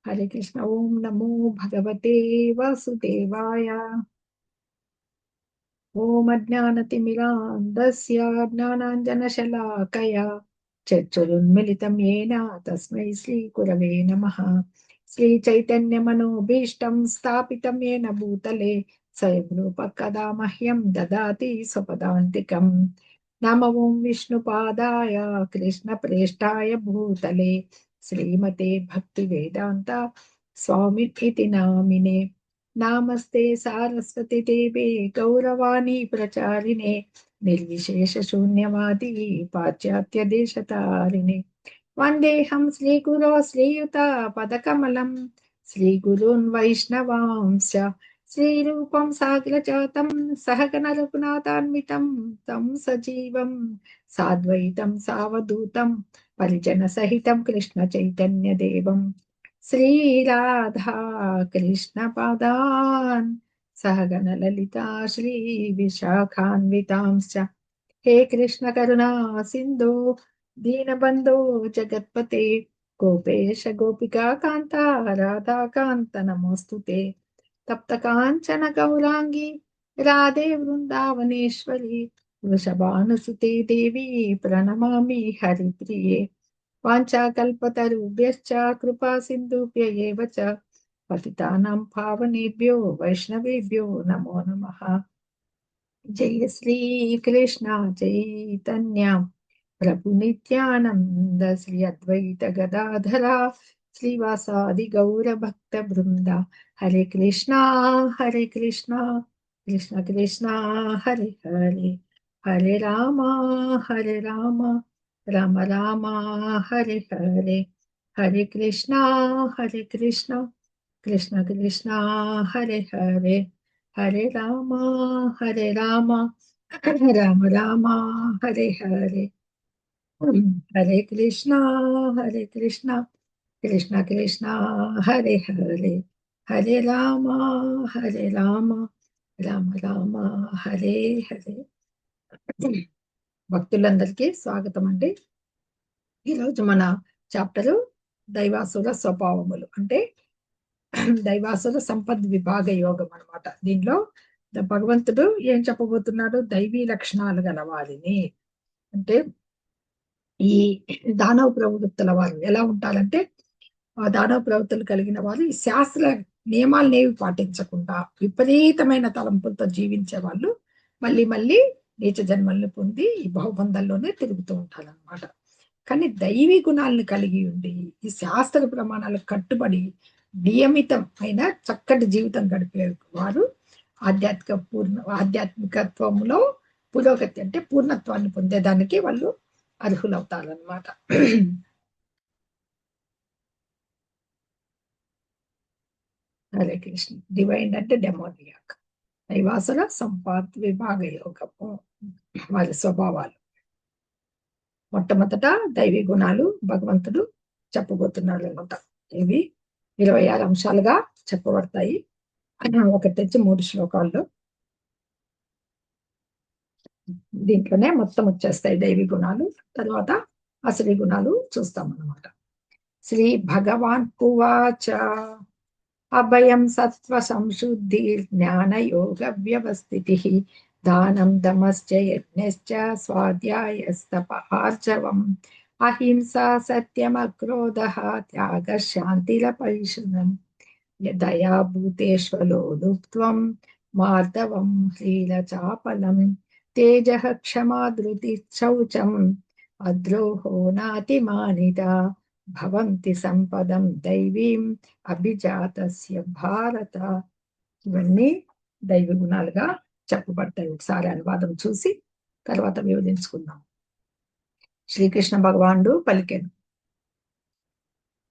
हरे कृष्ण। ओम नमो भगवते वासुदेवाय। ओम अज्ञानतिमिरान्धस्य ज्ञानाञ्जनशलाकया चक्षुरुन्मिलितं येन तस्मै श्रीगुरवे नमः। श्रीचैतन्यमनोभीष्टं स्थापितं येन भूतले स्वयं रूपः कदा मह्यं ददाति स्वपदान्तिकम्। नमो विष्णुपादाय कृष्णप्रेष्ठाय भूतले श्रीमते भक्तिवेदान्त स्वामिनिति नामिने। नामस्ते सारस्वती देवे गौरवाणी प्रचारिणे निर्विशेष शून्यवादी पाश्चात्य देशतारिणे। वन्देऽहं श्रीगुरो श्रीयुता पदकमलं श्रीगुरून् वैष्णवांश्च श्रीरूपं साग्रजातं सहगण रघुनाथान्वितं तं सजीवं साद्वैतं सावधूतं परिजनसहितं कृष्ण चैतन्यदेवं श्रीराधा कृष्ण पादान् सहगण ललिता श्री विशाखान्वितांश्च। हे कृष्ण करुणा सिन्धु दीनबन्धो जगत्पते गोपेश गोपिका कान्ता राधा कान्त नमोऽस्तुते। तप्त काञ्चन गौराङ्गी राधे वृन्दावनेश्वरी वृषभानुसुते देवी प्रणमामि हरिप्रिये। वाञ्छाकल्पतरुभ्यश्च कृपा सिन्धुभ्य एव च पतितानां पावनेभ्यो वैष्णवेभ्यो नमो नमः। जय श्री कृष्ण चैतन्य प्रभु नित्यानंद श्री अद्वैत गदाधरा श्रीवासादि गौर भक्त वृंदा। हरे कृष्णा कृष्ण कृष्णा हरे हरे हरे रामा राम राम हरे हरे हरे कृष्णा कृष्ण कृष्णा हरे हरे हरे राम राम राम हरे हरे हरे कृष्णा कृष्ण कृष्णा हरे हरे हरे राम राम राम हरे हरे। భక్తులందరికీ స్వాగతం అండి. ఈరోజు మన చాప్టరు దైవాసుర స్వభావములు అంటే దైవాసుర సంపద్ విభాగ యోగం అన్నమాట. దీనిలో భగవంతుడు ఏం చెప్పబోతున్నాడు? దైవీ లక్షణాలు గల వారిని అంటే ఈ దానవ ప్రవృత్తుల వారు ఎలా ఉంటారంటే ఆ దానవ ప్రవృత్తులు కలిగిన వారు ఈ శాస్త్ర నియమాలనేవి పాటించకుండా విపరీతమైన తలంపులతో జీవించే వాళ్ళు మళ్ళీ మళ్ళీ నీచ జన్మల్ని పొంది ఈ బహుబంధాల్లోనే తిరుగుతూ ఉంటారన్నమాట. కానీ దైవీ గుణాలను కలిగి ఉండి ఈ శాస్త్ర ప్రమాణాలకు కట్టుబడి నియమితం అయిన చక్కటి జీవితం గడిపే వారు ఆధ్యాత్మికత్వంలో పురోగతి అంటే పూర్ణత్వాన్ని పొందేదానికి వాళ్ళు అర్హులవుతారన్నమాట. హరే కృష్ణ. డివైన్ అంటే డెమోనియాక్. దైవాసుర సంపాద్ విభాగ యోగము వారి స్వభావాలు. మొట్టమొదట దైవీ గుణాలు భగవంతుడు చెప్పబోతున్నాడు అనమాట. ఇవి 26 అంశాలుగా చెప్పబడతాయి. ఒకటి తెచ్చి 3 శ్లోకాల్లో దీంట్లోనే మొత్తం వచ్చేస్తాయి దైవీ గుణాలు. తర్వాత అసలు గుణాలు చూస్తాం అన్నమాట. శ్రీ భగవాన్ ఉవాచ అభయం సత్వ సంశుద్ధి జ్ఞాన యోగ వ్యవస్థితి దానం దమశ్చ యజ్ఞశ్చ స్వాధ్యాయస్తప ఆర్జవం అహింసా సత్యమక్రోధః త్యాగ శాంతిరపైశునం దయా భూతేష్వలోలుప్త్వం మార్దవం హ్రీలచాపలం తేజః క్షమా ధృతి శౌచం అద్రోహో నాతిమానిత భవంతి సంపదం దైవీం అభిజాతస్య భారత. ఇవన్నీ దైవ గుణాలుగా చెప్పబడతాయి. ఒకసారి అనువాదం చూసి తర్వాత వివరించుకుందాం. శ్రీకృష్ణ భగవానుడు పలికెను: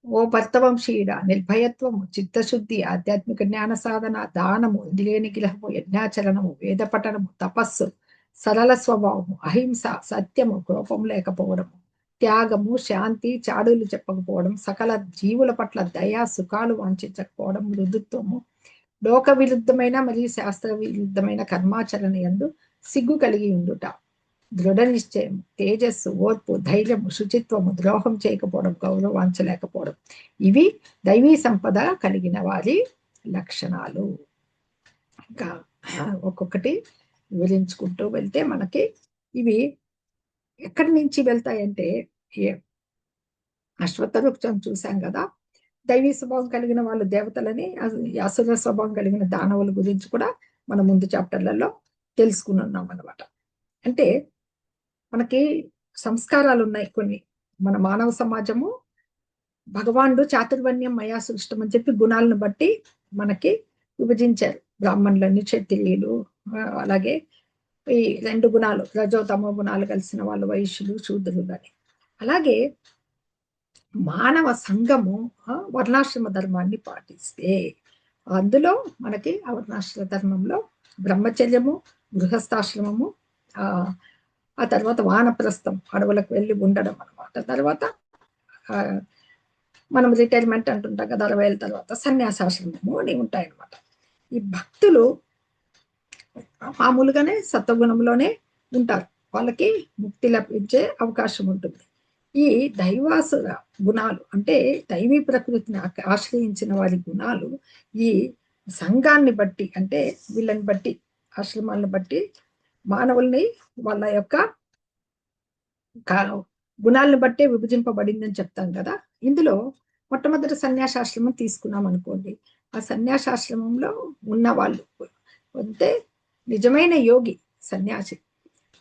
ఓ భర్తవంశీయుడా, నిర్భయత్వము, చిత్తశుద్ధి, ఆధ్యాత్మిక జ్ఞాన సాధన, దానము, ఇంద్రియ నిగ్రహము, యజ్ఞాచరణము, వేద పఠనము, తపస్సు, సరళ స్వభావము, అహింస, సత్యము, కోపం లేకపోవడము, త్యాగము, శాంతి, చాడులు చెప్పకపోవడం, సకల జీవుల పట్ల దయా సుఖాలు వాంఛించకపోవడం, మృదుత్వము, లోక విరుద్ధమైన మరియు శాస్త్ర విరుద్ధమైన కర్మాచరణ యందు సిగ్గు కలిగి ఉండుట, దృఢ నిశ్చయం, తేజస్సు, ఓర్పు, ధైర్యము, శుచిత్వము, ద్రోహం చేయకపోవడం, గౌరవాంచలేకపోవడం, ఇవి దైవీ సంపద కలిగిన వారి లక్షణాలు. ఇంకా ఒక్కొక్కటి వివరించుకుంటూ వెళ్తే మనకి ఇవి ఎక్కడి నుంచి వెళ్తాయంటే, అశ్వత్థ వృక్షం చూసాం కదా, దైవీ స్వభావం కలిగిన వాళ్ళు దేవతలని, అసుర స్వభావం కలిగిన దానవుల గురించి కూడా మనం ముందు చాప్టర్లలో తెలుసుకుని ఉన్నాం అనమాట. అంటే మనకి సంస్కారాలు ఉన్నాయి కొన్ని. మన మానవ సమాజము భగవానుడు చాతుర్వర్ణ్యం మయా సృష్టం అని చెప్పి గుణాలను బట్టి మనకి విభజించారు. బ్రాహ్మణులని, క్షత్రియులు, అలాగే ఈ 2 గుణాలు, రజోతమో గుణాలు కలిసిన వాళ్ళు వైశ్యులు, శూద్రులు అని. అలాగే మానవ సంఘము వర్ణాశ్రమ ధర్మాన్ని పాటిస్తే, అందులో మనకి ఆ వర్ణాశ్రమ ధర్మంలో బ్రహ్మచర్యము, గృహస్థాశ్రమము, ఆ తర్వాత వానప్రస్థం, అడవులకు వెళ్ళి ఉండడం అనమాట. తర్వాత మనం రిటైర్మెంట్ అంటుంటాం కదా, 60 ఏళ్ళ తర్వాత సన్యాసాశ్రమము అని ఉంటాయన్నమాట. ఈ భక్తులు మామూలుగానే సత్వగుణంలోనే ఉంటారు, వాళ్ళకి ముక్తి లభించే అవకాశం ఉంటుంది. ఈ దైవాసుర గుణాలు అంటే దైవీ ప్రకృతిని ఆశ్రయించిన వారి గుణాలు ఈ సంఘాన్ని బట్టి, అంటే వీళ్ళని బట్టి, ఆశ్రమాలను బట్టి మానవుల్ని వాళ్ళ యొక్క గుణాలను బట్టే విభజింపబడిందని చెప్తాం కదా. ఇందులో మొట్టమొదటి సన్యాసాశ్రమం తీసుకున్నాం అనుకోండి. ఆ సన్యాసాశ్రమంలో ఉన్న వాళ్ళు అంటే నిజమైన యోగి సన్యాసి,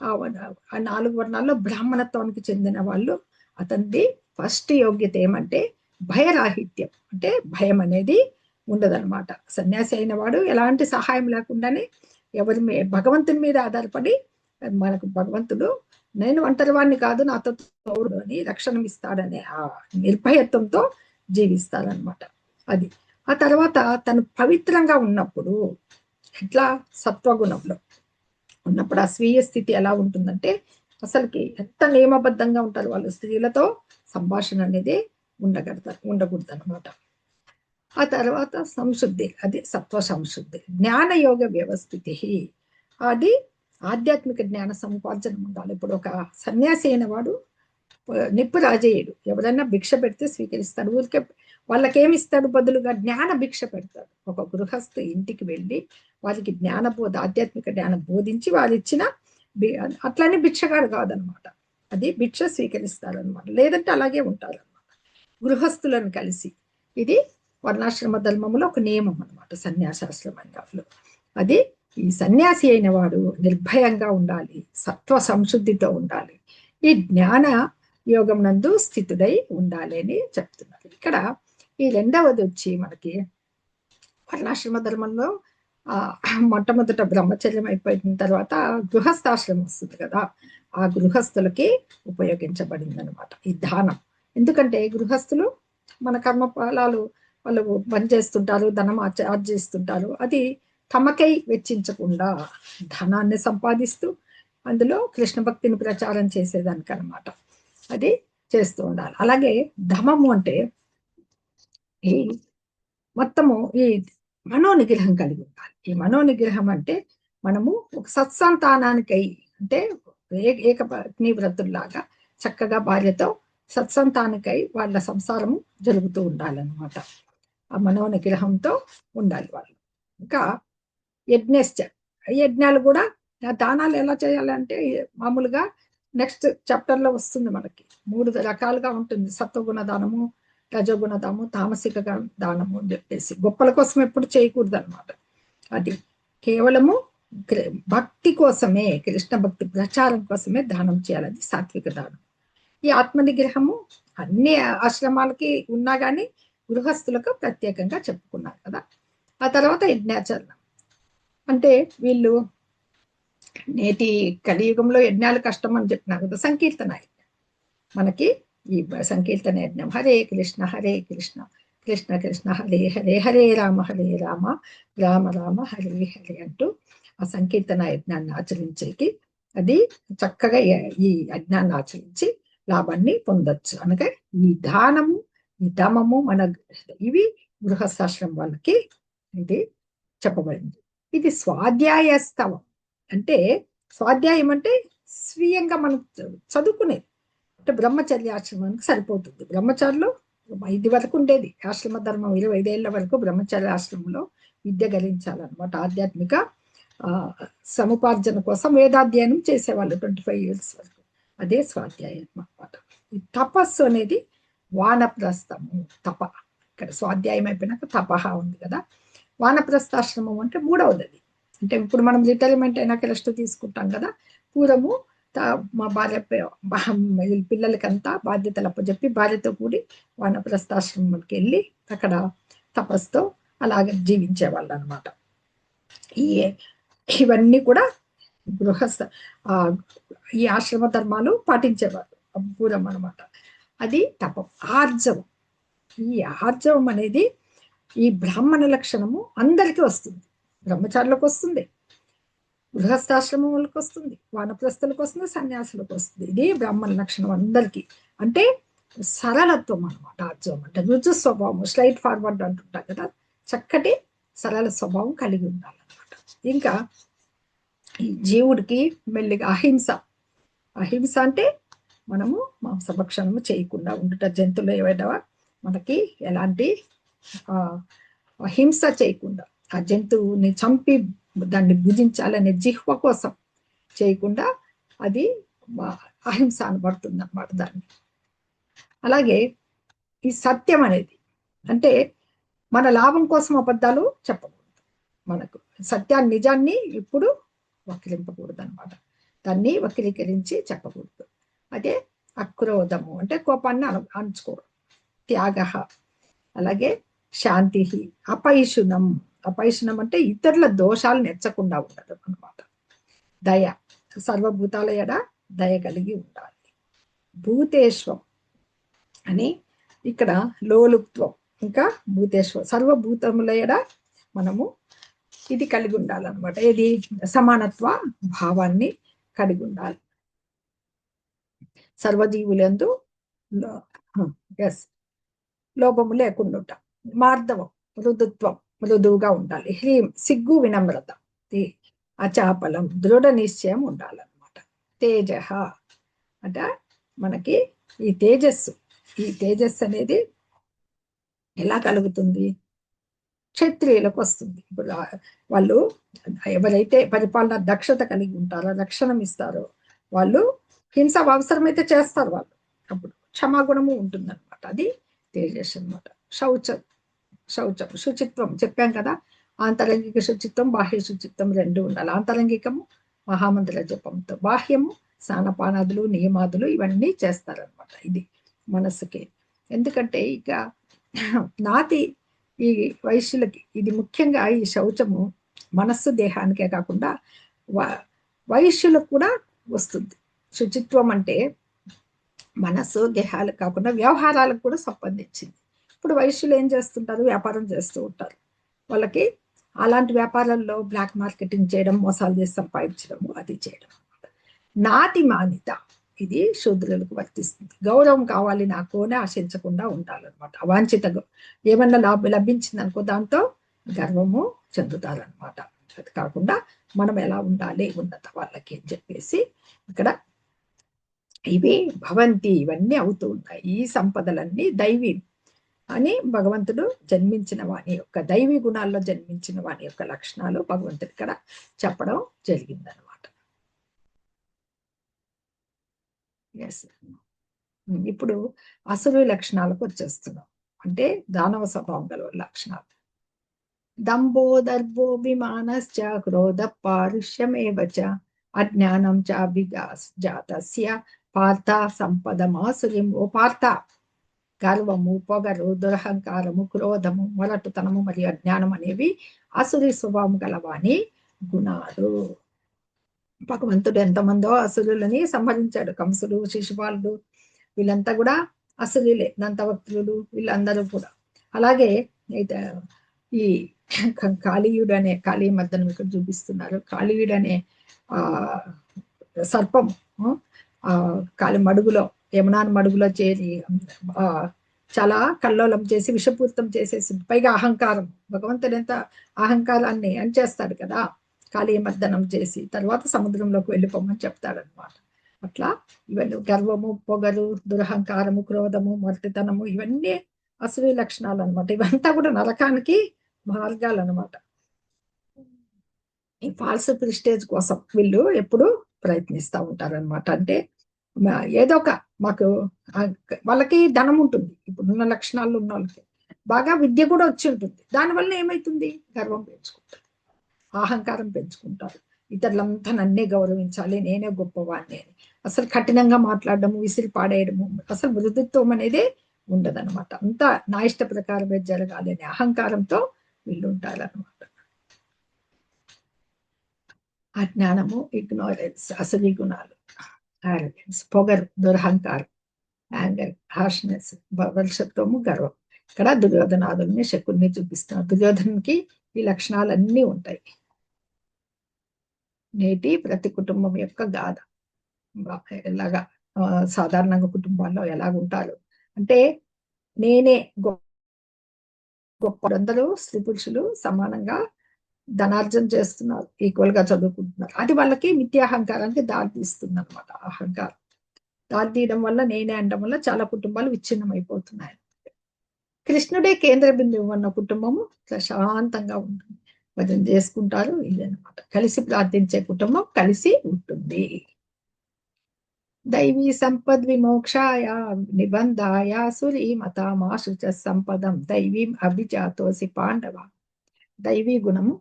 ఆ 4 వర్ణాల్లో బ్రాహ్మణత్వానికి చెందిన వాళ్ళు. అతనిది ఫస్ట్ యోగ్యత ఏమంటే భయరాహిత్యం, అంటే భయం అనేది ఉండదన్నమాట. సన్యాసి అయిన వాడు ఎలాంటి సహాయం లేకుండానే ఎవరి భగవంతుని మీద ఆధారపడి, మనకు భగవంతుడు నేను ఒంటరి వాడిని కాదు, నాతో తోడు అని రక్షణ ఇస్తాడనే ఆ నిర్భయత్వంతో జీవిస్తారనమాట. అది. ఆ తర్వాత తను పవిత్రంగా ఉన్నప్పుడు, ఎట్లా సత్వగుణంలో ఉన్నప్పుడు ఆ స్వీయ స్థితి ఎలా ఉంటుందంటే, అసలుకి ఎంత నియమబద్ధంగా ఉంటారు వాళ్ళు. స్త్రీలతో సంభాషణ అనేది ఉండకూడదు అనమాట. ఆ తర్వాత సంశుద్ధి, అది సత్వ సంశుద్ధి. జ్ఞానయోగ వ్యవస్థితి, అది ఆధ్యాత్మిక జ్ఞాన సముపార్జన ఉండాలి. ఇప్పుడు ఒక సన్యాసి అయిన వాడు నిప్పు రాజేయుడు, ఎవరైనా భిక్ష పెడితే స్వీకరిస్తాడు. ఊరికే వాళ్ళకేమిస్తాడు, బదులుగా జ్ఞాన భిక్ష పెడతాడు. ఒక గృహస్థ ఇంటికి వెళ్ళి వారికి జ్ఞానబోధ, ఆధ్యాత్మిక జ్ఞానం బోధించి వారు ఇచ్చిన అట్లనే భిక్షగాడు కాదనమాట, అది భిక్ష స్వీకరిస్తారనమాట. లేదంటే అలాగే ఉంటారనమాట గృహస్థులను కలిసి. ఇది వర్ణాశ్రమ ధర్మంలో ఒక నియమం అనమాట సన్యాసాశ్రమంలో. అది ఈ సన్యాసి అయిన వాడు నిర్భయంగా ఉండాలి, సత్వ సంశుద్ధితో ఉండాలి, ఈ జ్ఞాన యోగం నందు స్థితుడై ఉండాలి అని చెప్తున్నారు. ఇక్కడ ఈ రెండవది వచ్చి మనకి వర్ణాశ్రమ ధర్మంలో మొట్టమొదట బ్రహ్మచర్యం అయిపోయిన తర్వాత గృహస్థాశ్రమం వస్తుంది కదా, ఆ గృహస్థులకి ఉపయోగించబడింది అనమాట ఈ దానం. ఎందుకంటే గృహస్థులు మన కర్మ ఫలాలు వాళ్ళు పనిచేస్తుంటారు, ధనం ఆర్జిస్తుంటారు. అది తమకై వెచ్చించకుండా ధనాన్ని సంపాదిస్తూ అందులో కృష్ణ భక్తిని ప్రచారం చేసేదానికి అనమాట, అది చేస్తూ ఉండాలి. అలాగే ధమము అంటే ఈ మొత్తము ఈ మనోనిగ్రహం కలిగి ఉండాలి. ఈ మనోనిగ్రహం అంటే మనము ఒక సత్సంతానానికై, అంటే ఏకపత్ని వ్రతుల్లాగా చక్కగా భార్యతో సత్సంతానికై వాళ్ళ సంసారము జరుగుతూ ఉండాలన్నమాట. ఆ మనోనిగ్రహంతో ఉండాలి వాళ్ళు. ఇంకా యజ్ఞశ్చ, యజ్ఞాలు కూడా, దానాలు ఎలా చేయాలంటే మామూలుగా నెక్స్ట్ చాప్టర్ లో వస్తుంది మనకి. 3 రకాలుగా ఉంటుంది, సత్వగుణ దానము, రజోగుణ దానము, తామసిక దానము అని చెప్పేసి. గొప్పల కోసం ఎప్పుడు చేయకూడదు అనమాట. అది కేవలము భక్తి కోసమే, కృష్ణ భక్తి ప్రచారం కోసమే దానం చేయాలి, సాత్విక దానం. ఈ ఆత్మనిగ్రహము అన్ని ఆశ్రమాలకి ఉన్నా కానీ గృహస్థులకు ప్రత్యేకంగా చెప్పుకున్నారు కదా. ఆ తర్వాత యజ్ఞాచరణం అంటే వీళ్ళు నేటి కలియుగంలో యజ్ఞాలు కష్టం అని చెప్పినారు కదా. సంకీర్తన మనకి ఈ సంకీర్తన యజ్ఞం, హరే కృష్ణ హరే కృష్ణ కృష్ణ కృష్ణ హరే హరే హరే రామ రామ రామ హరే హరే అంటూ ఆ సంకీర్తన యజ్ఞాన్ని ఆచరించేకి, అది చక్కగా ఈ యజ్ఞాన్ని ఆచరించి లాభాన్ని పొందొచ్చు. అనగా ఈ దానము, ఈ దమము మన ఇవి గృహస్థాశ్రమం వాళ్ళకి ఇది చెప్పబడింది. ఇది స్వాధ్యాయస్తవం అంటే స్వాధ్యాయం అంటే స్వీయంగా మనం చదువుకునేది. అంటే బ్రహ్మచర్య ఆశ్రమానికి సరిపోతుంది. బ్రహ్మచారులు ఇది వరకు ఉండేది ఆశ్రమ ధర్మం, 25 ఏళ్ల వరకు బ్రహ్మచర్య ఆశ్రమంలో విద్య గరించాలన్నమాట. ఆధ్యాత్మిక సముపార్జన కోసం వేదాధ్యయనం చేసేవాళ్ళు 25 ఇయర్స్ వరకు. అదే స్వాధ్యాయం అన్నమాట. ఈ తపస్సు అనేది వానప్రస్థము, తప. ఇక్కడ స్వాధ్యాయం అయిపోయినాక తపహ ఉంది కదా. వానప్రస్థాశ్రమం అంటే మూడవది అది. అంటే ఇప్పుడు మనం రిటైర్మెంట్ అయినాక రెస్ట్ తీసుకుంటాం కదా. పూర్వము మా భార్య పిల్లలకంతా బాధ్యతలు అప్పచెప్పి భార్యతో కూడి వానప్రస్థాశ్రమంకి వెళ్ళి అక్కడ తపస్సుతో అలాగే జీవించేవాళ్ళు అనమాట. ఇవన్నీ కూడా గృహస్థ ఈ ఆశ్రమ ధర్మాలు పాటించేవారు పూర్వం అనమాట. అది తపం. ఆర్జవం. ఈ ఆర్జవం అనేది ఈ బ్రాహ్మణ లక్షణము అందరికీ వస్తుంది. బ్రహ్మచారులకు వస్తుంది, గృహస్థాశ్రమములకు వస్తుంది, వానప్రస్థులకు వస్తుంది, సన్యాసులకు వస్తుంది. ఇది బ్రాహ్మణ లక్షణం అందరికీ. అంటే సరళత్వం అనమాట. ఆర్జవం అంటే రుజు స్వభావం, స్ట్రైట్ ఫార్వర్డ్ అంటుంటాం కదా. చక్కటి సరళ స్వభావం కలిగి ఉండాలన్నమాట. ఇంకా ఈ జీవుడికి మెల్లిగా అహింస. అహింస అంటే మనము మాంసభక్షణము చేయకుండా ఉండుట, జంతువులు ఏవైనా మనకి ఎలాంటి హింస చేయకుండా, ఆ జంతువుని చంపి దాన్ని భుజించాలనే జిహ్వ కోసం చేయకుండా అది అహింస అనబడుతుంది అన్నమాట దాన్ని. అలాగే ఈ సత్యం అనేది అంటే మన లాభం కోసం అబద్ధాలు చెప్పకూడదు. మనకు సత్యాన్ని, నిజాన్ని ఇప్పుడు వక్రింపకూడదు అనమాట. దాన్ని వక్రీకరించి చెప్పకూడదు. అదే అక్రోధము అంటే కోపాన్ని అణుచుకోవడం. త్యాగ. అలాగే శాంతి. అపైషునం. అపైషునం అంటే ఇతరుల దోషాలు నెచ్చకుండా ఉండదు అనమాట. దయ. సర్వభూతాల ఎడ దయ కలిగి ఉండాలి. భూతేశ్వం అని ఇక్కడ లోలుప్త్వం. ఇంకా భూతేశ్వం, సర్వభూతముల ఎడ మనము ఇది కలిగి ఉండాలన్నమాట. ఇది సమానత్వ భావాన్ని కలిగి ఉండాలి. సర్వజీవులందు లోపము లేకుండా. మార్ధవం, మృదుత్వం, మృదువుగా ఉండాలి. హ్రీం, సిగ్గు, వినమ్రత. అచాపలం, దృఢ నిశ్చయం ఉండాలన్నమాట. తేజ అంటే మనకి ఈ తేజస్సు. ఈ తేజస్సు అనేది ఎలా కలుగుతుంది? క్షత్రియులకు వస్తుంది. ఇప్పుడు వాళ్ళు ఎవరైతే పరిపాలన దక్షత కలిగి ఉంటారో, రక్షణం ఇస్తారో వాళ్ళు హింస అవసరమైతే చేస్తారు వాళ్ళు. అప్పుడు క్షమాగుణము ఉంటుందన్నమాట. అది తేజస్సు అనమాట. శౌచం. శుచిత్వం చెప్పాం కదా. ఆంతరంగిక శుచిత్వం, బాహ్య శుచిత్వం రెండు ఉండాలి. ఆంతరంగికము మహామంత్ర జపంతో, బాహ్యము స్నానపానాదులు, నియమాదులు ఇవన్నీ చేస్తారనమాట. ఇది మనస్సుకి. ఎందుకంటే ఇక నాతి ఈ వైశ్యులకి ఇది ముఖ్యంగా ఈ శౌచము మనస్సు దేహానికే కాకుండా వైశ్యులకు కూడా వస్తుంది. శుచిత్వం అంటే మనస్సు దేహాలకు కాకుండా వ్యవహారాలకు కూడా సంబంధించింది. ఇప్పుడు వైశ్యులు ఏం చేస్తుంటారు? వ్యాపారం చేస్తూ ఉంటారు. వాళ్ళకి అలాంటి వ్యాపారాల్లో బ్లాక్ మార్కెటింగ్ చేయడం, మోసాలు చేసి సంపాదించడం, అది చేయడం. నాతి మానిత ఇది శూద్రులకు వర్తిస్తుంది. గౌరవం కావాలి నాకు అని ఆశించకుండా ఉండాలన్నమాట. అవాంఛిత ఏమన్నా లభించింది అనుకో దాంతో గర్వము చెందుతారనమాట. అది కాకుండా మనం ఎలా ఉండాలి ఉన్నత వాళ్ళకి అని చెప్పేసి ఇక్కడ ఇవి భవంతి, ఇవన్నీ అవుతూ ఉంటాయి. ఈ సంపదలన్నీ దైవీ అని భగవంతుడు జన్మించిన వాని యొక్క దైవీ గుణాల్లో జన్మించిన వాని యొక్క లక్షణాలు భగవంతుడు ఇక్కడ చెప్పడం జరిగిందనమాట. ఇప్పుడు అసురు లక్షణాలకు వచ్చేస్తున్నాం. అంటే దానవ స్వభావం గల లక్షణాలు. దంభో దర్భో విమానశ్చ క్రోధ పారుష్యమేవచ అజ్ఞానం చ విజాతస్య పార్థ సంపదమాసురిం. ఓ పార్థ, గర్వము, పొగరు, దురహంకారము, క్రోధము, మొరటుతనము మరియు అజ్ఞానం అనేవి అసురి స్వభావం గలవాని గుణాలు. భగవంతుడు ఎంతమందో అసురులని సంహరించాడు. కంసుడు, శిశుపాలుడు వీళ్ళంతా కూడా అసురులే. దంతవక్తులు వీళ్ళందరూ కూడా. అలాగే ఈ కాళీయుడు అనే, కాళీ మద్దను ఇక్కడ చూపిస్తున్నారు. కాళీయుడు అనే సర్పం కాలి మడుగులో, యమునాన్ మడుగులో చేరి చాలా కల్లోలం చేసి విషపూరితం చేసేసి, పైగా అహంకారం. భగవంతుడు ఎంత అహంకారాన్ని చేస్తాడు కదా. కాళీమర్దనం చేసి తర్వాత సముద్రంలోకి వెళ్ళిపోమని చెప్తాడనమాట. అట్లా ఇవన్నీ గర్వము, పొగరు, దురహంకారము, క్రోధము, మొరటితనము ఇవన్నీ అసూయ లక్షణాలు అనమాట. ఇవంతా కూడా నరకానికి మార్గాలు అనమాట. ఈ ఫాల్స్ ప్రిస్టేజ్ కోసం వీళ్ళు ఎప్పుడు ప్రయత్నిస్తూ ఉంటారనమాట. అంటే ఏదో ఒక మాకు వాళ్ళకి ధనం ఉంటుంది, ఇప్పుడున్న లక్షణాలు ఉన్న వాళ్ళకి బాగా విద్య కూడా వచ్చి ఉంటుంది. దానివల్ల ఏమైతుంది, గర్వం పెంచుకుంటారు, అహంకారం పెంచుకుంటారు, ఇతరులంతా నన్నే గౌరవించాలి, నేనే గొప్పవాడిని అని. అసలు కఠినంగా మాట్లాడడము, విసిరి పాడేయడము, అసలు మృదుత్వం అనేది ఉండదన్నమాట. అంతా నా ఇష్ట ప్రకారమే జరగాలి అనే అహంకారంతో వీళ్ళు ఉంటారనమాట. అజ్ఞానము, ఇగ్నోరెన్స్, అసలు గుణాలు, ఆరోగెన్స్, పొగరు, దురహంకారం, యాంగర్, హార్ష్నెస్, వర్షత్వము, గర్వం. ఇక్కడ దుర్యోధనాదుల్ని, శకుల్ని చూపిస్తున్నారు. దుర్యోధనునికి ఈ లక్షణాలన్నీ ఉంటాయి. నేటి ప్రతి కుటుంబం యొక్క గాథ ఎలాగా సాధారణంగా కుటుంబాల్లో ఎలాగుంటారు అంటే, నేనే గొప్ప. అందరూ స్త్రీ పురుషులు సమానంగా ధనార్జన చేస్తున్నారు, ఈక్వల్ గా చదువుకుంటున్నారు. అది వాళ్ళకి మిథ్యాహంకారానికి దారి తీస్తుంది అనమాట. అహంకారం దారి తీయడం వల్ల, నేనే అనడం వల్ల చాలా కుటుంబాలు విచ్ఛిన్నం అయిపోతున్నాయి. కృష్ణుడే కేంద్ర బిందువు ఉన్న కుటుంబము ప్రశాంతంగా ఉంటుంది, భజన చేసుకుంటారు. ఇదనమాట కలిసి ప్రార్థించే కుటుంబం కలిసి ఉంటుంది. దైవీ సంపద్ విమోక్షాయ నిబంధాయ సురీమతామాశు చ సంపదం దైవీం అభిజాతోసి పాండవ. దైవీ గుణము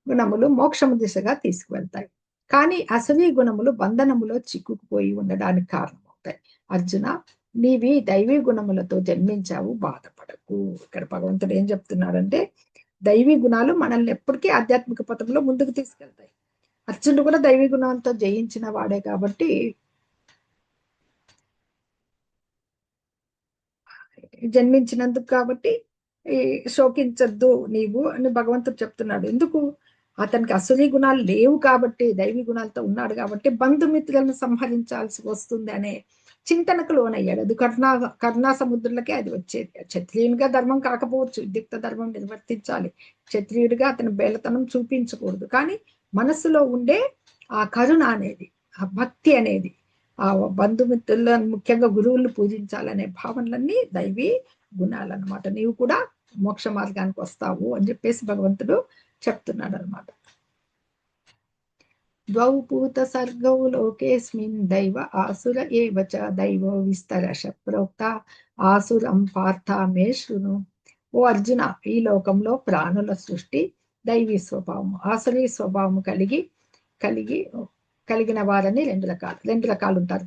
గుణములు మోక్షము దిశగా తీసుకువెళ్తాయి. కానీ అసలీ గుణములు బంధనములో చిక్కుకుపోయి ఉండడానికి కారణమవుతాయి. అర్జున, నీవి దైవీ గుణములతో జన్మించావు, బాధపడకు. ఇక్కడ భగవంతుడు ఏం చెప్తున్నాడంటే, దైవీ గుణాలు మనల్ని ఎప్పటికీ ఆధ్యాత్మిక పథంలో ముందుకు తీసుకెళ్తాయి. అర్జునుడు కూడా దైవీ గుణంతో జయించిన వాడే కాబట్టి జన్మించినందుకు కాబట్టి శోకించద్దు నీవు అని భగవంతుడు చెప్తున్నాడు. ఎందుకు, అతనికి అసలీ గుణాలు లేవు కాబట్టి, దైవీ గుణాలతో ఉన్నాడు కాబట్టి బంధుమిత్రులను సంహరించాల్సి వస్తుంది అనే చింతనకు లోనయ్యాడు. అది కరుణా సముద్రులకే అది వచ్చేది. క్షత్రియునిగా ధర్మం కాకపోవచ్చు, విద్యుక్త ధర్మం నిర్వర్తించాలి, క్షత్రియుడిగా అతని బేలతనం చూపించకూడదు. కానీ మనసులో ఉండే ఆ కరుణ అనేది, ఆ భక్తి అనేది, ఆ బంధుమిత్రులను ముఖ్యంగా గురువులను పూజించాలనే భావనలన్నీ దైవీ గుణాలు అనమాట. నీవు కూడా మోక్ష మార్గానికి వస్తావు అని చెప్పేసి భగవంతుడు చెప్తున్నాడు అనమాట. ద్వౌ పూత సర్గౌ లోకేస్మిన్ దైవ ఆసుర ఏవ చ దైవో విస్తరశ ప్రోక్త ఆసురం పార్థ మే శృణు. ఓ అర్జున, ఈ లోకంలో ప్రాణుల సృష్టి దైవీ స్వభావము, ఆసురీ స్వభావము కలిగిన వారని రెండు రకాలు ఉంటారు.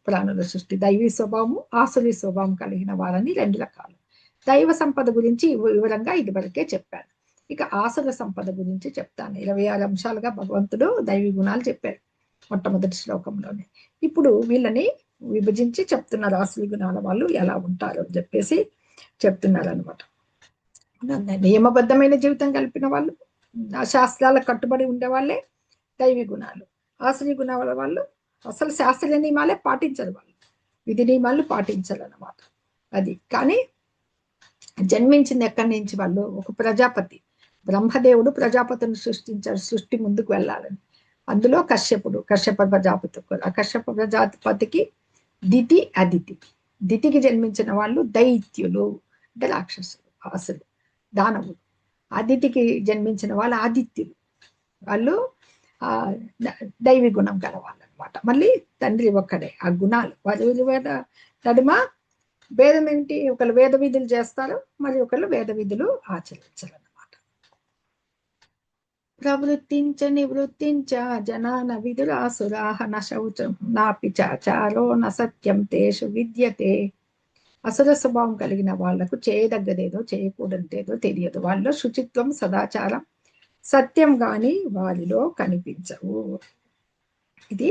ప్రాణుల సృష్టి దైవీ స్వభావము, ఆసురీ స్వభావం కలిగిన వారని రెండు రకాలు. దైవ సంపద గురించి వివరంగా ఇదివరకే చెప్పాను. ఇక ఆసుర సంపద గురించి చెప్తాను. 26 అంశాలుగా భగవంతుడు దైవీ గుణాలు చెప్పారు మొట్టమొదటి శ్లోకంలోనే. ఇప్పుడు వీళ్ళని విభజించి చెప్తున్నారు, ఆసురీ గుణాల వాళ్ళు ఎలా ఉంటారు అని చెప్పేసి చెప్తున్నారు అనమాట. నియమబద్ధమైన జీవితం కలిపిన వాళ్ళు, శాస్త్రాలకు కట్టుబడి ఉండే వాళ్ళే దైవీ గుణాలు. ఆసురీ గుణాల వాళ్ళు అసలు శాస్త్రీయ నియమాలే పాటించరు, వాళ్ళు విధి నియమాలు పాటించరు అనమాట. అది కానీ జన్మించింది ఎక్కడి నుంచి, వాళ్ళు ఒక ప్రజాపతి, బ్రహ్మదేవుడు ప్రజాపతిని సృష్టించాడు సృష్టి ముందుకు వెళ్ళాలని. అందులో కశ్యప ప్రజాపతి. ఆ కశ్యప ప్రజాపతికి దితి, అదితి. దితికి జన్మించిన వాళ్ళు దైత్యులు, అంటే రాక్షసులు, అసులు, దానవులు. అదితికి జన్మించిన వాళ్ళు ఆదిత్యులు, వాళ్ళు దైవీ గుణం గలవాళ్ళు అనమాట. మళ్ళీ తండ్రి ఒక్కడే. ఆ గుణాలు వారి నడుమ భేదం ఏంటి, ఒకళ్ళు వేద విధులు చేస్తారు, మరి ఒకళ్ళు వేద విధులు ఆచరించారు అన్నమాట. ప్రవృత్తించ నివృత్తించ జనాన విదురాసురాహ న శౌచం నాపి చాచారో న సత్యం తేషు విద్యతే. అసుర స్వభావం కలిగిన వాళ్లకు చేయదగ్గదేదో చేయకూడదేదో తెలియదు. వాళ్ళలో శుచిత్వం, సదాచారం, సత్యం గాని వారిలో కనిపించవు. ఇది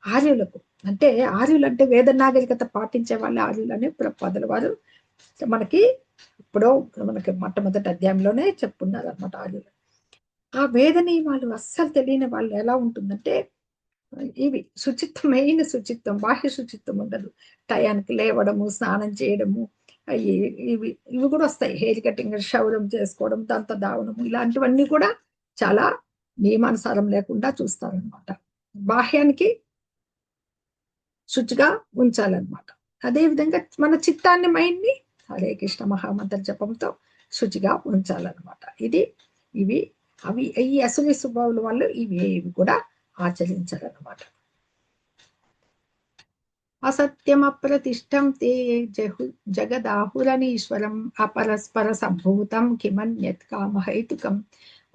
ఆర్యులకు. అంటే ఆర్యులు అంటే వేద నాగరికత పాటించే వాళ్ళు ఆర్యులు అనే పదల వారు మనకి ఇప్పుడు మనకి మొట్టమొదటి అధ్యాయంలోనే చెప్పున్నారు అనమాట. ఆర్యులు ఆ వేద నియమాలు అస్సలు తెలియని వాళ్ళు ఎలా ఉంటుందంటే, ఇవి శుచిత్వం, మెయిన్ శుచిత్వం, బాహ్య శుచిత్వం ఉండదు. టయానికి లేవడము, స్నానం చేయడము, అవి ఇవి ఇవి కూడా వస్తాయి. హెయిర్ కటింగ్, క్షౌరం చేసుకోవడం, దంత దావనము, ఇలాంటివన్నీ కూడా చాలా నియమానుసారం లేకుండా చూస్తారనమాట. బాహ్యానికి శుచిగా ఉంచాలన్నమాట. అదేవిధంగా మన చిత్తాన్ని, మైండ్ని హరే కృష్ణ మహామంత్ర జపంతో శుచిగా ఉంచాలన్నమాట. ఇవి అవి ఈ అసురి స్వభావాల వాళ్ళు ఇవి కూడా ఆచరించాలన్నమాట. అసత్యమప్రతిష్టం తే జగదాహురనీశ్వరం అపరస్పర సంభూతం కిమన్యత్ కామహైతుకం.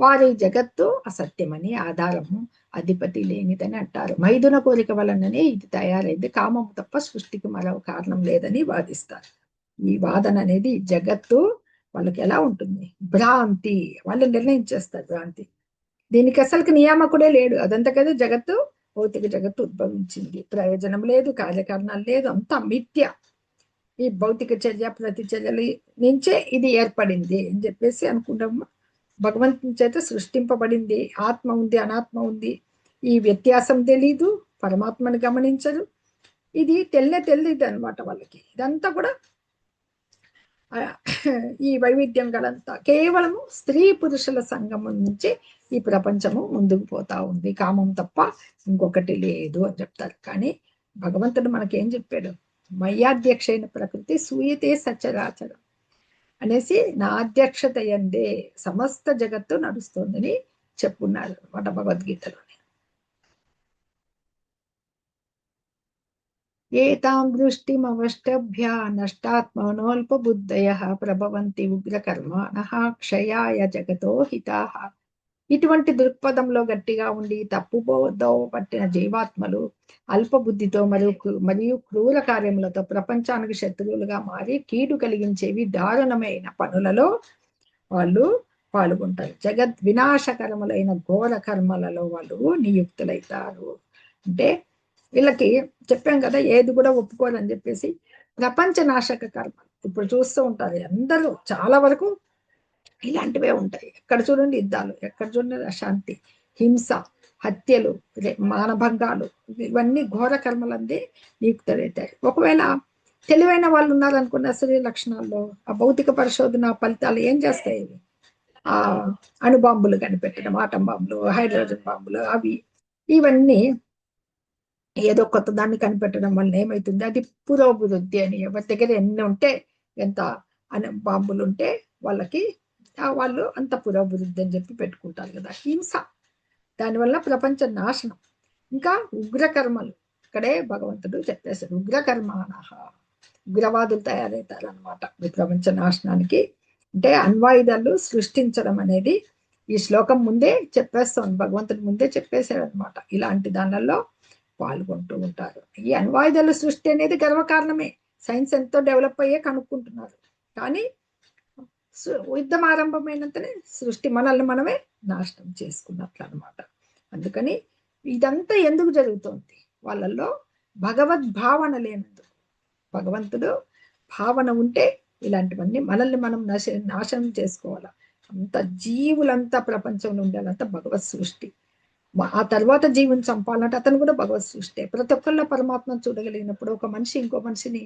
వారి జగత్తు అసత్యమని, ఆధారము అధిపతి లేనిదని అంటారు. మైదున కోరిక వలననే ఇది తయారైంది, కామము తప్ప సృష్టికి మరో కారణం లేదని వాదిస్తారు. ఈ వాదన అనేది జగత్తు వాళ్ళకి ఎలా ఉంటుంది, భ్రాంతి, వాళ్ళు నిర్ణయించేస్తారు భ్రాంతి. దీనికి అసలుకి నియామకుడే లేడు. అదంతా కదా జగత్తు, భౌతిక జగత్తు ఉద్భవించింది. ప్రయోజనం లేదు, కార్యకారణాలు లేదు, అంతా మిథ్య. ఈ భౌతిక చర్య ప్రతిచర్యల నుంచే ఇది ఏర్పడింది అని చెప్పేసి అనుకుంటాము. భగవంతుని చేత సృష్టింపబడింది. ఆత్మ ఉంది, అనాత్మ ఉంది, ఈ వ్యత్యాసం తెలీదు, పరమాత్మని గమనించరు. ఇది తెలియదు అనమాట వాళ్ళకి. ఇదంతా కూడా ఈ వైవిధ్యం గలంతా కేవలము స్త్రీ పురుషుల సంగమం నుంచి ఈ ప్రపంచము ముందుకు పోతా ఉంది. కామం తప్ప ఇంకొకటి లేదు అని చెప్తారు. కానీ భగవంతుడు మనకేం చెప్పాడు, మయ్యాధ్యక్షైన ప్రకృతి సూయతే సచరాచరం అనేసి, నా అధ్యక్షత ఎందే సమస్త జగత్తు నడుస్తుందని చెప్పున్నారు అనమాట భగవద్గీతలోనే. ఏతాం దృష్టిమవష్టభ్య నష్టాత్మనోల్పబుద్ధయః ప్రభవంతి ఉగ్రకర్మాణః క్షయాయ జగతో హితాః. ఇటువంటి దృక్పథంలో గట్టిగా ఉండి తప్పుబోదో పట్టిన జీవాత్మలు అల్పబుద్ధితో మరియు క్రూర కార్యములతో ప్రపంచానికి శత్రువులుగా మారి కీడు కలిగించేవి దారుణమైన పనులలో వాళ్ళు పాల్గొంటారు. జగద్ వినాశకరములైన ఘోర కర్మలలో వాళ్ళు నియుక్తులైతారు. అంటే వీళ్ళకి చెప్పాం కదా, ఏది కూడా ఒప్పుకోరని చెప్పేసి. ప్రపంచ నాశక కర్మ ఇప్పుడు చూస్తూ ఉంటారు అందరూ, చాలా వరకు ఇలాంటివే ఉంటాయి. ఎక్కడ చూడండి యుద్ధాలు, ఎక్కడ చూడండి అశాంతి, హింస, హత్యలు, మానభంగాలు, ఇవన్నీ ఘోర కర్మలందే నియుక్తులైతాయి. ఒకవేళ తెలివైన వాళ్ళు ఉన్నారనుకున్న అసలు లక్షణాల్లో ఆ భౌతిక పరిశోధన ఫలితాలు ఏం చేస్తాయి, ఆ అణుబాంబులు కనిపెట్టడం, ఆటం బాంబులు, హైడ్రోజన్ బాంబులు, అవి ఇవన్నీ ఏదో కొత్త దాన్ని కనిపెట్టడం వల్ల ఏమవుతుంది, అది పురోభివృద్ధి అని. ఎవరి దగ్గర ఎన్ని ఉంటే, ఎంత బాంబులు ఉంటే వాళ్ళకి వాళ్ళు అంత పురోభివృద్ధి అని చెప్పి పెట్టుకుంటారు కదా. హింస, దానివల్ల ప్రపంచ నాశనం. ఇంకా ఉగ్రకర్మలు, ఇక్కడే భగవంతుడు చెప్పేశాడు, ఉగ్రకర్మాణః, ఉగ్రవాదులు తయారవుతారు అనమాట ఈ ప్రపంచ నాశనానికి. అంటే అణ్వాయుధాలు సృష్టించడం అనేది ఈ శ్లోకం ముందే చెప్పేస్తోంది, భగవంతుడు ముందే చెప్పేశాడు అనమాట. ఇలాంటి దానిలో పాల్గొంటూ ఉంటారు. ఈ అణ్వాయుధాల సృష్టి అనేది గర్వకారణమే. సైన్స్ ఎంతో డెవలప్ అయ్యే కనుక్కుంటున్నారు. కానీ యుద్ధం ఆరంభమైనంతనే సృష్టి మనల్ని మనమే నాశనం చేసుకున్నట్లు అనమాట. అందుకని ఇదంతా ఎందుకు జరుగుతోంది, వాళ్ళల్లో భగవద్భావన లేనందుకు. భగవంతుడు భావన ఉంటే ఇలాంటివన్నీ మనల్ని మనం నాశనం చేసుకోవాలి. అంత జీవులంతా ప్రపంచంలో ఉండాలంతా భగవత్ సృష్టి. ఆ తర్వాత జీవుని చంపాలంటే అతను కూడా భగవత్ సృష్టి. ప్రతి ఒక్కళ్ళ పరమాత్మను చూడగలిగినప్పుడు ఒక మనిషి ఇంకో మనిషిని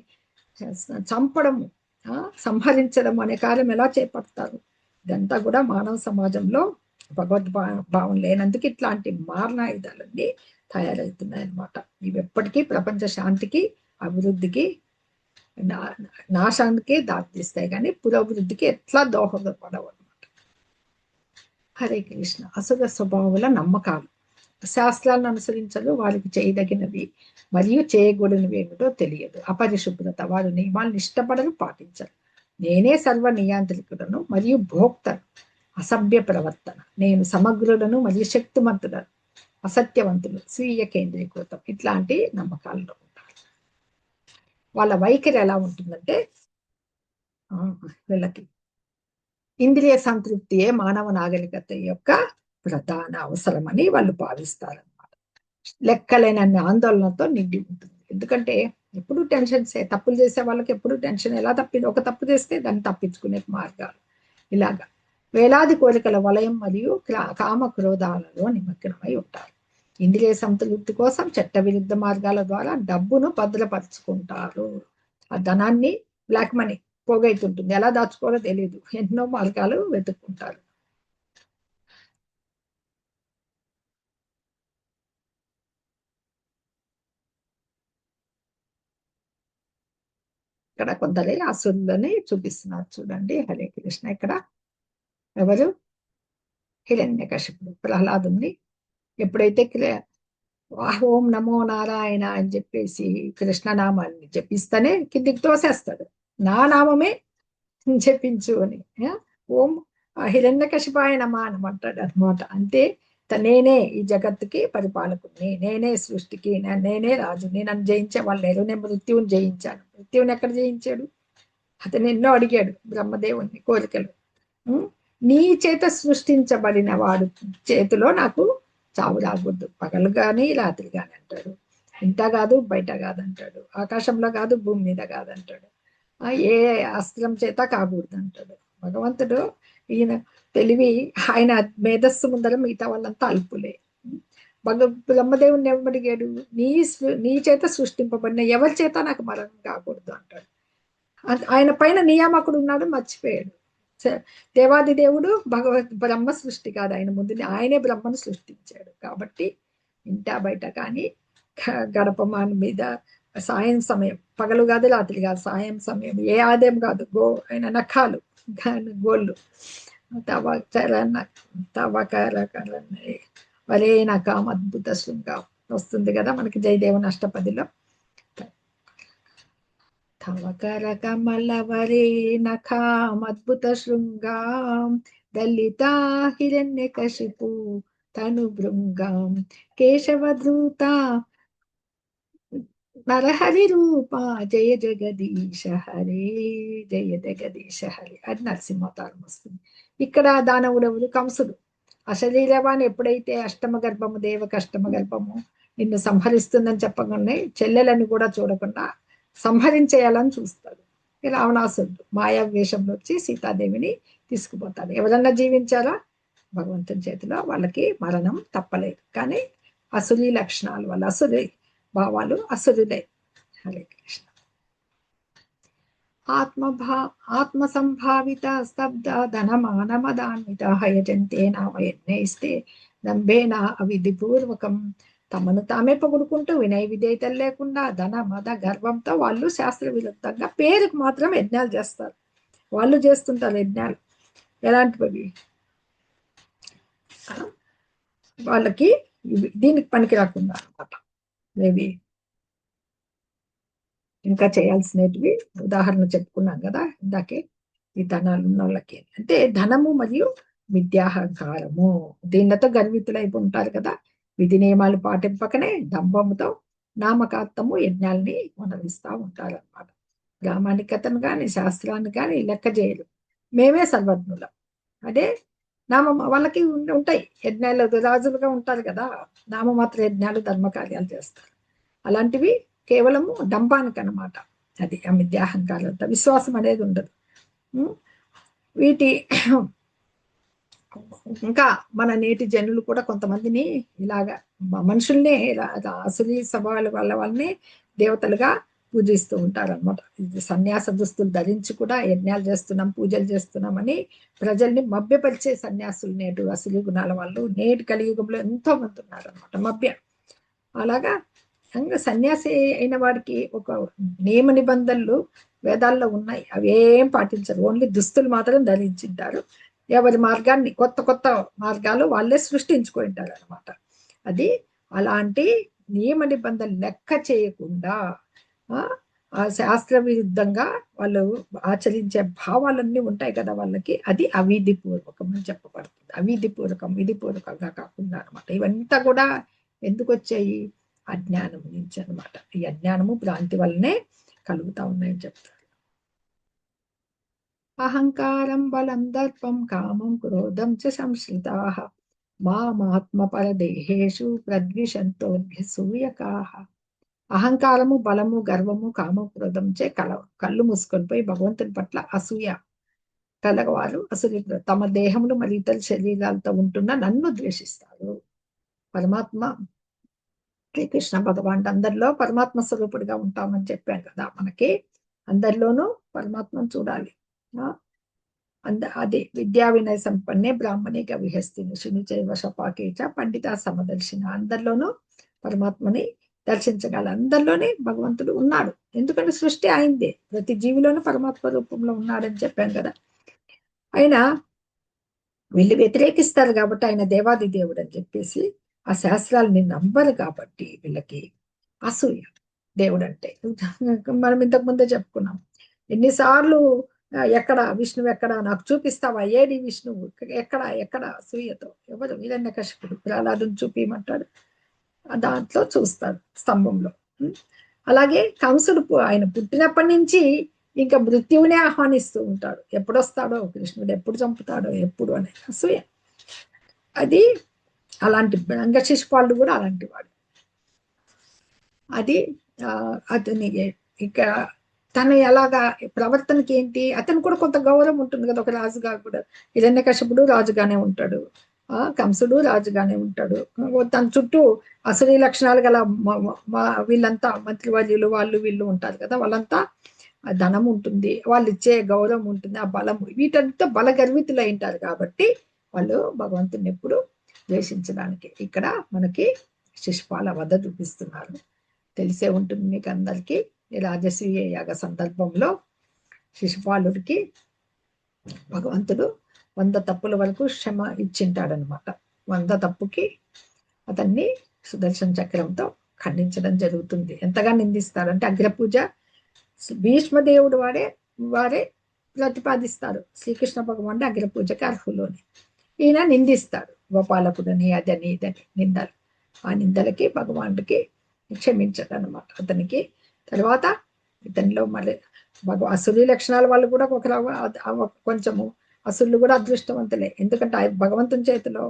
చంపడము, సంహరించడం అనే కార్యం ఎలా చేపడతారు? ఇదంతా కూడా మానవ సమాజంలో భగవద్భావం లేనందుకు ఇట్లాంటి మారణాయుధాలన్నీ తయారవుతున్నాయి అన్నమాట. ఇవి ఎప్పటికీ ప్రపంచ శాంతికి, అభివృద్ధికి, నాశానికి దారితీస్తాయి, కానీ పురోభివృద్ధికి ఎట్లా దోహదపడవు అనమాట. హరే కృష్ణ. అసుర స్వభావాల నమ్మకాలు. శాస్త్రాలను అనుసరించరు, వారికి చేయదగినవి మరియు చేయకూడనివి ఏమిటో తెలియదు. అపరిశుభ్రత, వారు నియమాలను ఇష్టపడరు, పాటించరు. నేనే సర్వ నియంత్రికులను మరియు భోక్తను. అసభ్య ప్రవర్తన, నేను సమగ్రులను మరియు శక్తిమంతులను. అసత్యవంతులు, స్వీయ కేంద్రీకృతం, ఇట్లాంటి నమ్మకాలలో ఉంటారు. వాళ్ళ వైఖరి ఎలా ఉంటుందంటే, వీళ్ళకి ఇంద్రియ సంతృప్తియే మానవ నాగరికత యొక్క ప్రధాన అవసరమని వాళ్ళు భావిస్తారనమాట. లెక్కలేనన్ని ఆందోళనతో నిండి ఉంటుంది. ఎందుకంటే ఎప్పుడు టెన్షన్సే. తప్పులు చేసే వాళ్ళకి ఎప్పుడు టెన్షన్. ఎలా ఒక తప్పు చేస్తే దాన్ని తప్పించుకునే మార్గాలు ఇలాగా. వేలాది కోరికల వలయం మరియు కామ క్రోధాలలో నిమగ్నమై ఉంటారు. ఇంద్రియ సంతృప్తి కోసం చట్ట విరుద్ధ మార్గాల ద్వారా డబ్బును భద్రపరుచుకుంటారు. ఆ ధనాన్ని బ్లాక్ మనీ పోగైతుంటుంది, ఎలా దాచుకోవాలో తెలియదు, ఎన్నో మార్గాలు వెతుక్కుంటారు. ఇక్కడ కొందరి అసురులని చూపిస్తున్నారు చూడండి. హరే కృష్ణ. ఇక్కడ ఎవరు? హిరణ్యకశిపుడు ప్రహ్లాదుని ఎప్పుడైతే ఓం నమో నారాయణ అని చెప్పేసి కృష్ణనామాన్ని జపిస్తేనే కిందికి తోసేస్తాడు. నా నామమే జపించు అని. ఓం హిరణ్యకశిపాయ నమః అనమంటాడు అనమాట. అంటే నేనే ఈ జగత్తుకి పరిపాలకుని, నేనే సృష్టికి, నేనే రాజుని, నన్ను జయించే వాళ్ళు లేరు, నేను మృత్యువుని జయించాను. మృత్యువుని ఎక్కడ జయించాడు? అతను ఎన్నో అడిగాడు బ్రహ్మదేవుని కోరికలు. నీ చేత సృష్టించబడిన వాడు చేతిలో నాకు చావు రాకూడదు, పగలు కానీ రాత్రి కానీ అంటాడు. ఇంట కాదు బయట కాదంటాడు, ఆకాశంలో కాదు భూమి మీద కాదంటాడు, ఏ అస్త్రం చేత కాకూడదు అంటాడు భగవంతుడు. ఈయన తెలివి, ఆయన మేధస్సు ముందర మిగతా వాళ్ళంతా అల్పులే. బ్రహ్మదేవుని ఏమడిగాడు? నీ చేత సృష్టింపబడిన ఎవరి చేత నాకు మరణం కాకూడదు అంటాడు. ఆయన పైన నియామకుడు ఉన్నాడు, మర్చిపోయాడు. దేవాది దేవుడు బ్రహ్మ సృష్టి కాదు, ఆయన ముందు ఆయనే బ్రహ్మను సృష్టించాడు. కాబట్టి ఇంటా బయట కానీ గడపమాన్ మీద సాయం సమయం, పగలు కాదు రాత్రి కాదు, సాయం సమయం, ఏ ఆదాయం కాదు, ఆయన నఖాలు గోళ్ళు వరే నకాం అద్భుత శృంగం వస్తుంది కదా మనకి జయదేవుని అష్టపదిలో. తవకర కమల వరే నఖాం అద్భుత శృంగాం దళితా హిరణ్యకశిపు తను భృంగాం కేశవధృత నరహరి రూప జయ జగదీశ హరే, జయ జగదీశ హరి అది నరసింహతారం వస్తుంది. ఇక్కడ దానవుడెవరు? కంసుడు. అశరీరవాణి ఎప్పుడైతే అష్టమ గర్భము, దేవక అష్టమ గర్భము నిన్ను సంహరిస్తుందని చెప్పగానే చెల్లెలని కూడా చూడకుండా సంహరించేయాలని చూస్తాడు. రావణాసురుడు మాయా వేషంలో వచ్చి సీతాదేవిని తీసుకుపోతాడు. ఎవరన్నా జీవించారా? భగవంతుని చేతిలో వాళ్ళకి మరణం తప్పలేదు. కానీ అసురీ లక్షణాలు వల్ల, అసురీ భావాలు అసురులే. హరే కృష్ణ. ఆత్మ సంభావిత స్తబ్ద ధనమానమదాన్విత హయజంతే నామయజ్ఞైస్తే దంభేన అవిధిపూర్వకం. తమను తామే పొగుడుకుంటూ వినయ విధేయతలు లేకుండా ధన మద గర్వంతో వాళ్ళు శాస్త్ర విరుద్ధంగా పేరుకు మాత్రం యజ్ఞాలు చేస్తారు. వాళ్ళు చేస్తుంటారు యజ్ఞాలు. ఎలాంటివి? వాళ్ళకి దీనికి పనికి రాకుండా అనమాట. మేబీ ఇంకా చేయాల్సినవి ఉదాహరణ చెప్పుకున్నాం కదా ఇందాకే. ఈ ధనాలు ఉన్న వాళ్ళకి అంటే ధనము మరియు విద్యాహంకారము, దీనితో గర్వితులైపు ఉంటారు కదా. విధి నియమాలు పాటింపకనే దంభముతో నామకార్థము యజ్ఞాలని మనవిస్తూ ఉంటారు అన్నమాట. ప్రామాణికతను కానీ శాస్త్రాన్ని కానీ లెక్క చేయరు. మేమే సర్వజ్ఞులం. అదే వాళ్ళకి ఉంటాయి యజ్ఞాలు, రాజులుగా ఉంటారు కదా, నామమాత్ర యజ్ఞాలు ధర్మకార్యాలు చేస్తారు. అలాంటివి కేవలము డంబానికి అనమాట. అది ఆ విద్యాహంకారంతో విశ్వాసం అనేది ఉండదు. వీటి ఇంకా మన నేటి జనులు కూడా కొంతమందిని ఇలాగా మనుషుల్ని అసలు స్వభావాల వల్ల వాళ్ళని దేవతలుగా పూజిస్తూ ఉంటారు అనమాట. సన్యాస దుస్తులు ధరించి కూడా యజ్ఞాలు చేస్తున్నాం, పూజలు చేస్తున్నామని ప్రజల్ని మభ్యపరిచే సన్యాసులు నేటి అసలు గుణాల వాళ్ళు నేటి కలియుగంలో ఎంతో మంది ఉన్నారు అనమాట. మభ్య అలాగా సన్యాసి అయిన వాడికి ఒక నియమ నిబంధనలు వేదాల్లో ఉన్నాయి, అవి ఏం పాటించరు. ఓన్లీ దుస్తులు మాత్రం ధరించింటారు. ఎవరి మార్గాన్ని కొత్త కొత్త మార్గాలు వాళ్ళే సృష్టించుకుంటారు అనమాట. అది అలాంటి నియమ నిబంధనలు లెక్క చేయకుండా ఆ శాస్త్ర విరుద్ధంగా వాళ్ళు ఆచరించే భావాలన్నీ ఉంటాయి కదా వాళ్ళకి, అది అవిధిపూర్వకం అని చెప్పబడుతుంది. అవిధిపూర్వకం విధిపూర్వకంగా కాకుండా అనమాట. ఇవంతా కూడా ఎందుకు వచ్చాయి? అజ్ఞానం నుంచి అనమాట. ఈ అజ్ఞానము భ్రాంతి వల్లనే కలుగుతా ఉన్నాయని చెప్తారు. అహంకారం బలం దర్పం కామం క్రోధం చ సంశ్రితాః మామాత్మపరదేహేషు ప్రద్విషంతోభ్యసూయకాః. అహంకారము, బలము, గర్వము, కామ, క్రోధం చే కళ్ళు మూసుకొని పోయి భగవంతుని పట్ల అసూయ కలగవారు అసలు తమ దేహములు మరి ఇతర శరీరాలతో ఉంటున్న నన్ను ద్వేషిస్తారు. పరమాత్మ శ్రీకృష్ణ భగవానుడు అందరిలో పరమాత్మ స్వరూపుడిగా ఉంటామని చెప్పాం కదా. మనకి అందరిలోనూ పరమాత్మను చూడాలి. అది విద్యా వినయ సంపన్నే బ్రాహ్మణిగా విహస్తిని శునిచైవ శపాకేచ పండిత సమదర్శిన. అందరిలోనూ పరమాత్మని దర్శించగల, అందరిలోనే భగవంతుడు ఉన్నాడు. ఎందుకంటే సృష్టి అయిందే, ప్రతి జీవిలోనూ పరమాత్మ రూపంలో ఉన్నాడని చెప్పాం కదా. ఆయన వీళ్ళు వ్యతిరేకిస్తారు కాబట్టి ఆయన దేవాది దేవుడు అని చెప్పేసి ఆ శాస్త్రాలని నమ్మరు కాబట్టి వీళ్ళకి అసూయ దేవుడు అంటే. మనం ఇంతకు ముందే చెప్పుకున్నాం ఎన్నిసార్లు ఎక్కడ విష్ణువు ఎక్కడ నాకు చూపిస్తావా, ఏది విష్ణువు ఎక్కడ ఎక్కడ అసూయతో. ఎవరు హిరణ్యకశిపుడు ప్రహ్లాదుని చూపించమంటాడు, దాంట్లో చూస్తాడు స్తంభంలో. అలాగే కంసుడు ఆయన పుట్టినప్పటి నుంచి ఇంకా మృత్యువునే ఆహ్వానిస్తూ ఉంటాడు. ఎప్పుడు వస్తాడో కృష్ణుడు, ఎప్పుడు చంపుతాడో ఎప్పుడు అనే అసూయ. అది అలాంటి రంగ శిశుపాలుడు కూడా అలాంటి వాడు. అది అతని ఇక తను ఎలాగా ప్రవర్తనకి ఏంటి, అతను కూడా కొంత గౌరవం ఉంటుంది కదా ఒక రాజుగా కూడా. హిరణ్యకశిపుడు రాజుగానే ఉంటాడు, కంసుడు రాజుగానే ఉంటాడు. తన చుట్టూ అసలు లక్షణాలు గల వీళ్ళంతా మంత్రివర్యులు వాళ్ళు వీళ్ళు ఉంటారు కదా, వాళ్ళంతా ధనం ఉంటుంది, వాళ్ళు ఇచ్చే గౌరవం ఉంటుంది, ఆ బలము, వీటంతా బల గర్వితులు అయింటారు కాబట్టి వాళ్ళు భగవంతుని ఎప్పుడు ద్వేషించడానికి. ఇక్కడ మనకి శిశుపాల వధ చూపిస్తున్నారు. తెలిసే ఉంటుంది మీకు అందరికీ. రాజసూయ యాగ సందర్భంలో శిశుపాలుడికి భగవంతుడు 100 తప్పుల వరకు క్షమ ఇచ్చింటాడనమాట. 100 తప్పుకి అతన్ని సుదర్శన చక్రంతో ఖండించడం జరుగుతుంది. ఎంతగా నిందిస్తారంటే అగ్రపూజ భీష్మదేవుడు వారే ప్రతిపాదిస్తారు శ్రీకృష్ణ భగవానుడు అగ్రపూజకి అర్హులు అని. ఈయన నిందిస్తాడు గోపాలకుడని అదని ఇదని నిందలు. ఆ నిందలకి భగవానుడికి క్షమించడు అనమాట అతనికి. తర్వాత ఇతనిలో మళ్ళీ అసురీ లక్షణాల వాళ్ళు కూడా కొంచెము అసురులు కూడా అదృష్టవంతులే. ఎందుకంటే భగవంతుని చేతిలో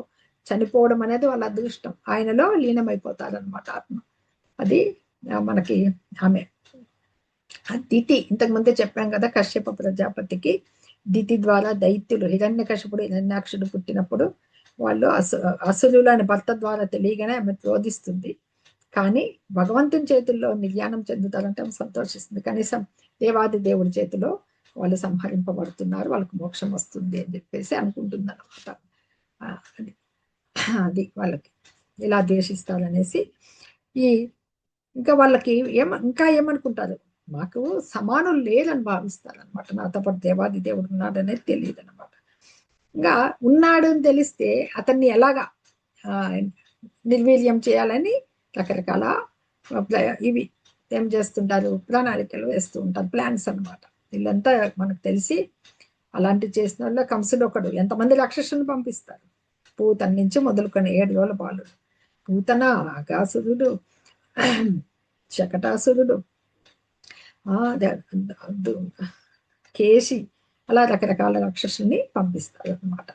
చనిపోవడం అనేది వాళ్ళ అదృష్టం. ఆయనలో లీనమైపోతారనమాట ఆత్మ. అది మనకి ఆమె దితి ఇంతకు ముందే చెప్పాం కదా, కశ్యప ప్రజాపతికి దితి ద్వారా దైత్యులు హిరణ్యకశిపుడు హిరణ్యాక్షుడు పుట్టినప్పుడు వాళ్ళు అసురులు అని భర్త ద్వారా తెలియగానే ఆమె క్రోధిస్తుంది. కానీ భగవంతుని చేతుల్లో నిర్యాణం చెందుతారంటే ఆమె సంతోషిస్తుంది. కనీసం దేవాది దేవుడి చేతిలో వాళ్ళు సంహరింపబడుతున్నారు, వాళ్ళకి మోక్షం వస్తుంది అని చెప్పేసి అనుకుంటుంది అనమాట. అది వాళ్ళకి ఇలా ద్వేషిస్తారనేసి ఈ ఇంకా వాళ్ళకి ఇంకా ఏమనుకుంటారు, మాకు సమానులు లేరని భావిస్తారు అనమాట. నాతో పాటు దేవాది దేవుడు ఉన్నాడనేది తెలియదు అనమాట. ఇంకా ఉన్నాడు అని తెలిస్తే అతన్ని ఎలాగా నిర్వీర్యం చేయాలని రకరకాల ఇవి ఏం చేస్తుంటారు, ప్రణాళికలు వేస్తూ ఉంటారు, ప్లాన్స్ అనమాట. వీళ్ళంతా మనకు తెలిసి అలాంటివి చేసిన వాళ్ళు కంసుడు ఒకడు. ఎంతమంది రాక్షసుని పంపిస్తారు, పూతన నుంచి మొదలుకొని 7 రోజుల బాలుడు, పూతన, ఆకాసురుడు, శకటాసురుడు, కేసి, అలా రకరకాల రాక్షసుల్ని పంపిస్తారు అనమాట.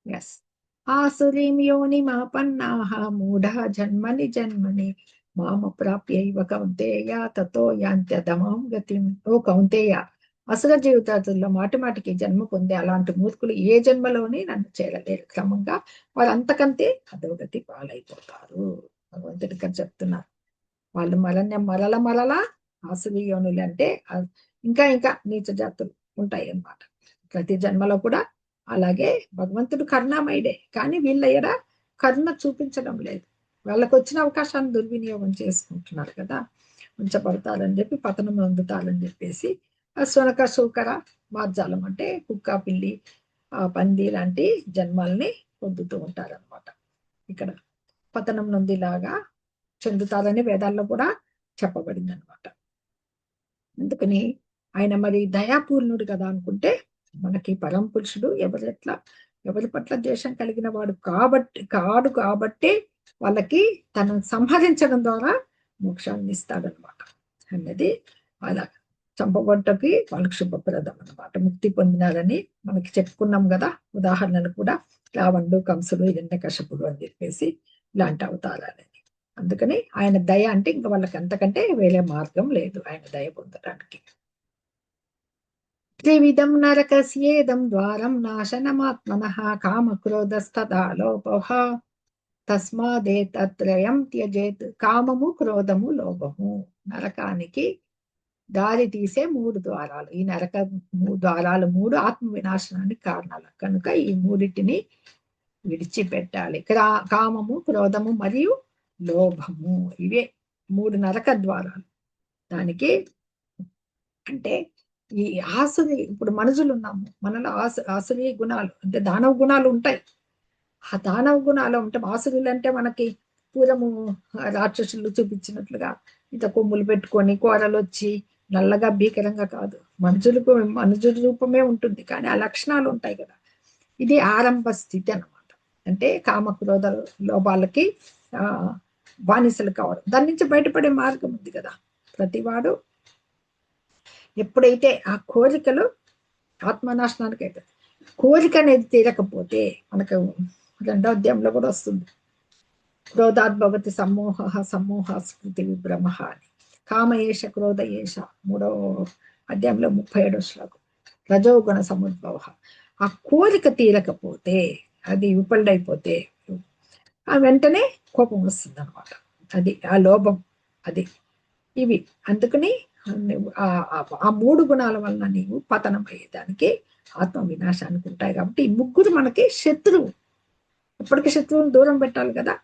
ఎస్. ఆసురీం యోనిమాపన్నాః మూఢా జన్మని జన్మని మామ ప్రాప్యైవ కౌంతేయ తతో యాంత్యధమాం గతిం. ఓ కౌంతేయ, అసుర జీవితాల్లో మాటి మాటికి జన్మ పొందే అలాంటి మూర్ఖులు ఏ జన్మలోని నన్ను చేరలేరు. క్రమంగా వారు అంతకంతే అధోగతి పాలైపోతారు. భగవంతుడి గారు చెప్తున్నారు. వాళ్ళు మరల ఆసురీ యోనులు అంటే ఇంకా ఇంకా నీచ జాతులు ఉంటాయి అన్నమాట. ప్రతి జన్మలో కూడా అలాగే భగవంతుడు కరుణామయుడే, కానీ వీళ్ళ ఎడ కరుణ చూపించడం లేదు. వాళ్ళకు వచ్చిన అవకాశాన్ని దుర్వినియోగం చేసుకుంటున్నారు కదా, ఉంచబడతారని చెప్పి పతనం పొందుతారని చెప్పేసి శునక శూకర మార్జాలం అంటే కుక్క పిల్లి పంది లాంటి జన్మల్ని పొందుతూ ఉంటారనమాట. ఇక్కడ పతనం నొందిలాగా చెందుతారని వేదాల్లో కూడా చెప్పబడింది అనమాట. అందుకని ఆయన మరి దయాపూర్ణుడు కదా అనుకుంటే, మనకి పరమ పురుషుడు ఎవరి పట్ల ద్వేషం కలిగిన వాడు కాడు కాబట్టి వాళ్ళకి తనను సంహరించడం ద్వారా మోక్షాన్ని ఇస్తాడనమాట అన్నది. అలా చంపబట్టకి వాళ్ళకి శుభప్రదం అనమాట. ముక్తి పొందినారని మనకి చెప్పుకున్నాం కదా ఉదాహరణలు కూడా, రావణుడు, కంసుడు, హిరణ్యకశిపుడు అని చెప్పేసి ఇలాంటి అవతారాలని. అందుకని ఆయన దయ అంటే ఇంకా వాళ్ళకి అంతకంటే వేరే మార్గం లేదు ఆయన దయ పొందడానికి. త్రివిధం నరకస్యేదం ద్వారం నాశనమాత్మనః కామక్రోధస్తదా లోపః. తస్మాదేతత్రయం త్యజేత్. కామము, క్రోధము, లోభము నరకానికి దారి తీసే 3 ద్వారాలు. ఈ నరక ద్వారాలు 3 ఆత్మ వినాశనానికి కారణాలు కనుక ఈ మూడిటిని విడిచిపెట్టాలి. కామము, క్రోధము మరియు లోభము, ఇవే 3 నరక ద్వారాలు. దానికి అంటే ఈ ఆసురి, ఇప్పుడు మనుషులు ఉన్నాము, మనలో ఆసురి గుణాలు అంటే దానవ గుణాలు ఉంటాయి. ఆ దానవ గుణాలు ఉంటాం. ఆసురులు అంటే మనకి పూర్వము రాక్షసులు చూపించినట్లుగా ఇంత కొమ్ములు పెట్టుకొని కూరలు వచ్చి నల్లగా భీకరంగా కాదు, మనుషుల రూపమే ఉంటుంది, కానీ ఆ లక్షణాలు ఉంటాయి కదా. ఇది ఆరంభ స్థితి అన్నమాట. అంటే కామక్రోధ లోపాలకి బానిసలు కావడం. దాని నుంచి బయటపడే మార్గం ఉంది కదా. ప్రతివాడు ఎప్పుడైతే ఆ కోరికలు ఆత్మనాశనానికి అవుతుంది. కోరిక అనేది తీరకపోతే మనకు 2వ అధ్యాయంలో కూడా వస్తుంది, క్రోధాద్భవతి సమ్మోహ సమ్మోహ స్మృతి విభ్రమ అని. కామయేష క్రోధ ఏష 3వ అధ్యాయంలో 37వ శ్లోకం. రజోగుణ సముద్భవ. ఆ కోరిక తీరకపోతే, అది విఫలమైపోతే ఆ వెంటనే కోపం వస్తుంది అనమాట. అది ఆ లోభం. అది ఇవి అందుకని ఆ 3 గుణాల వలన నీవు పతనం అయ్యేదానికి, ఆత్మ వినాశానికి ఉంటాయి. కాబట్టి ఈ 3 మనకి శత్రువు. ఇప్పటికీ శత్రువులను దూరం పెట్టాలి కదా.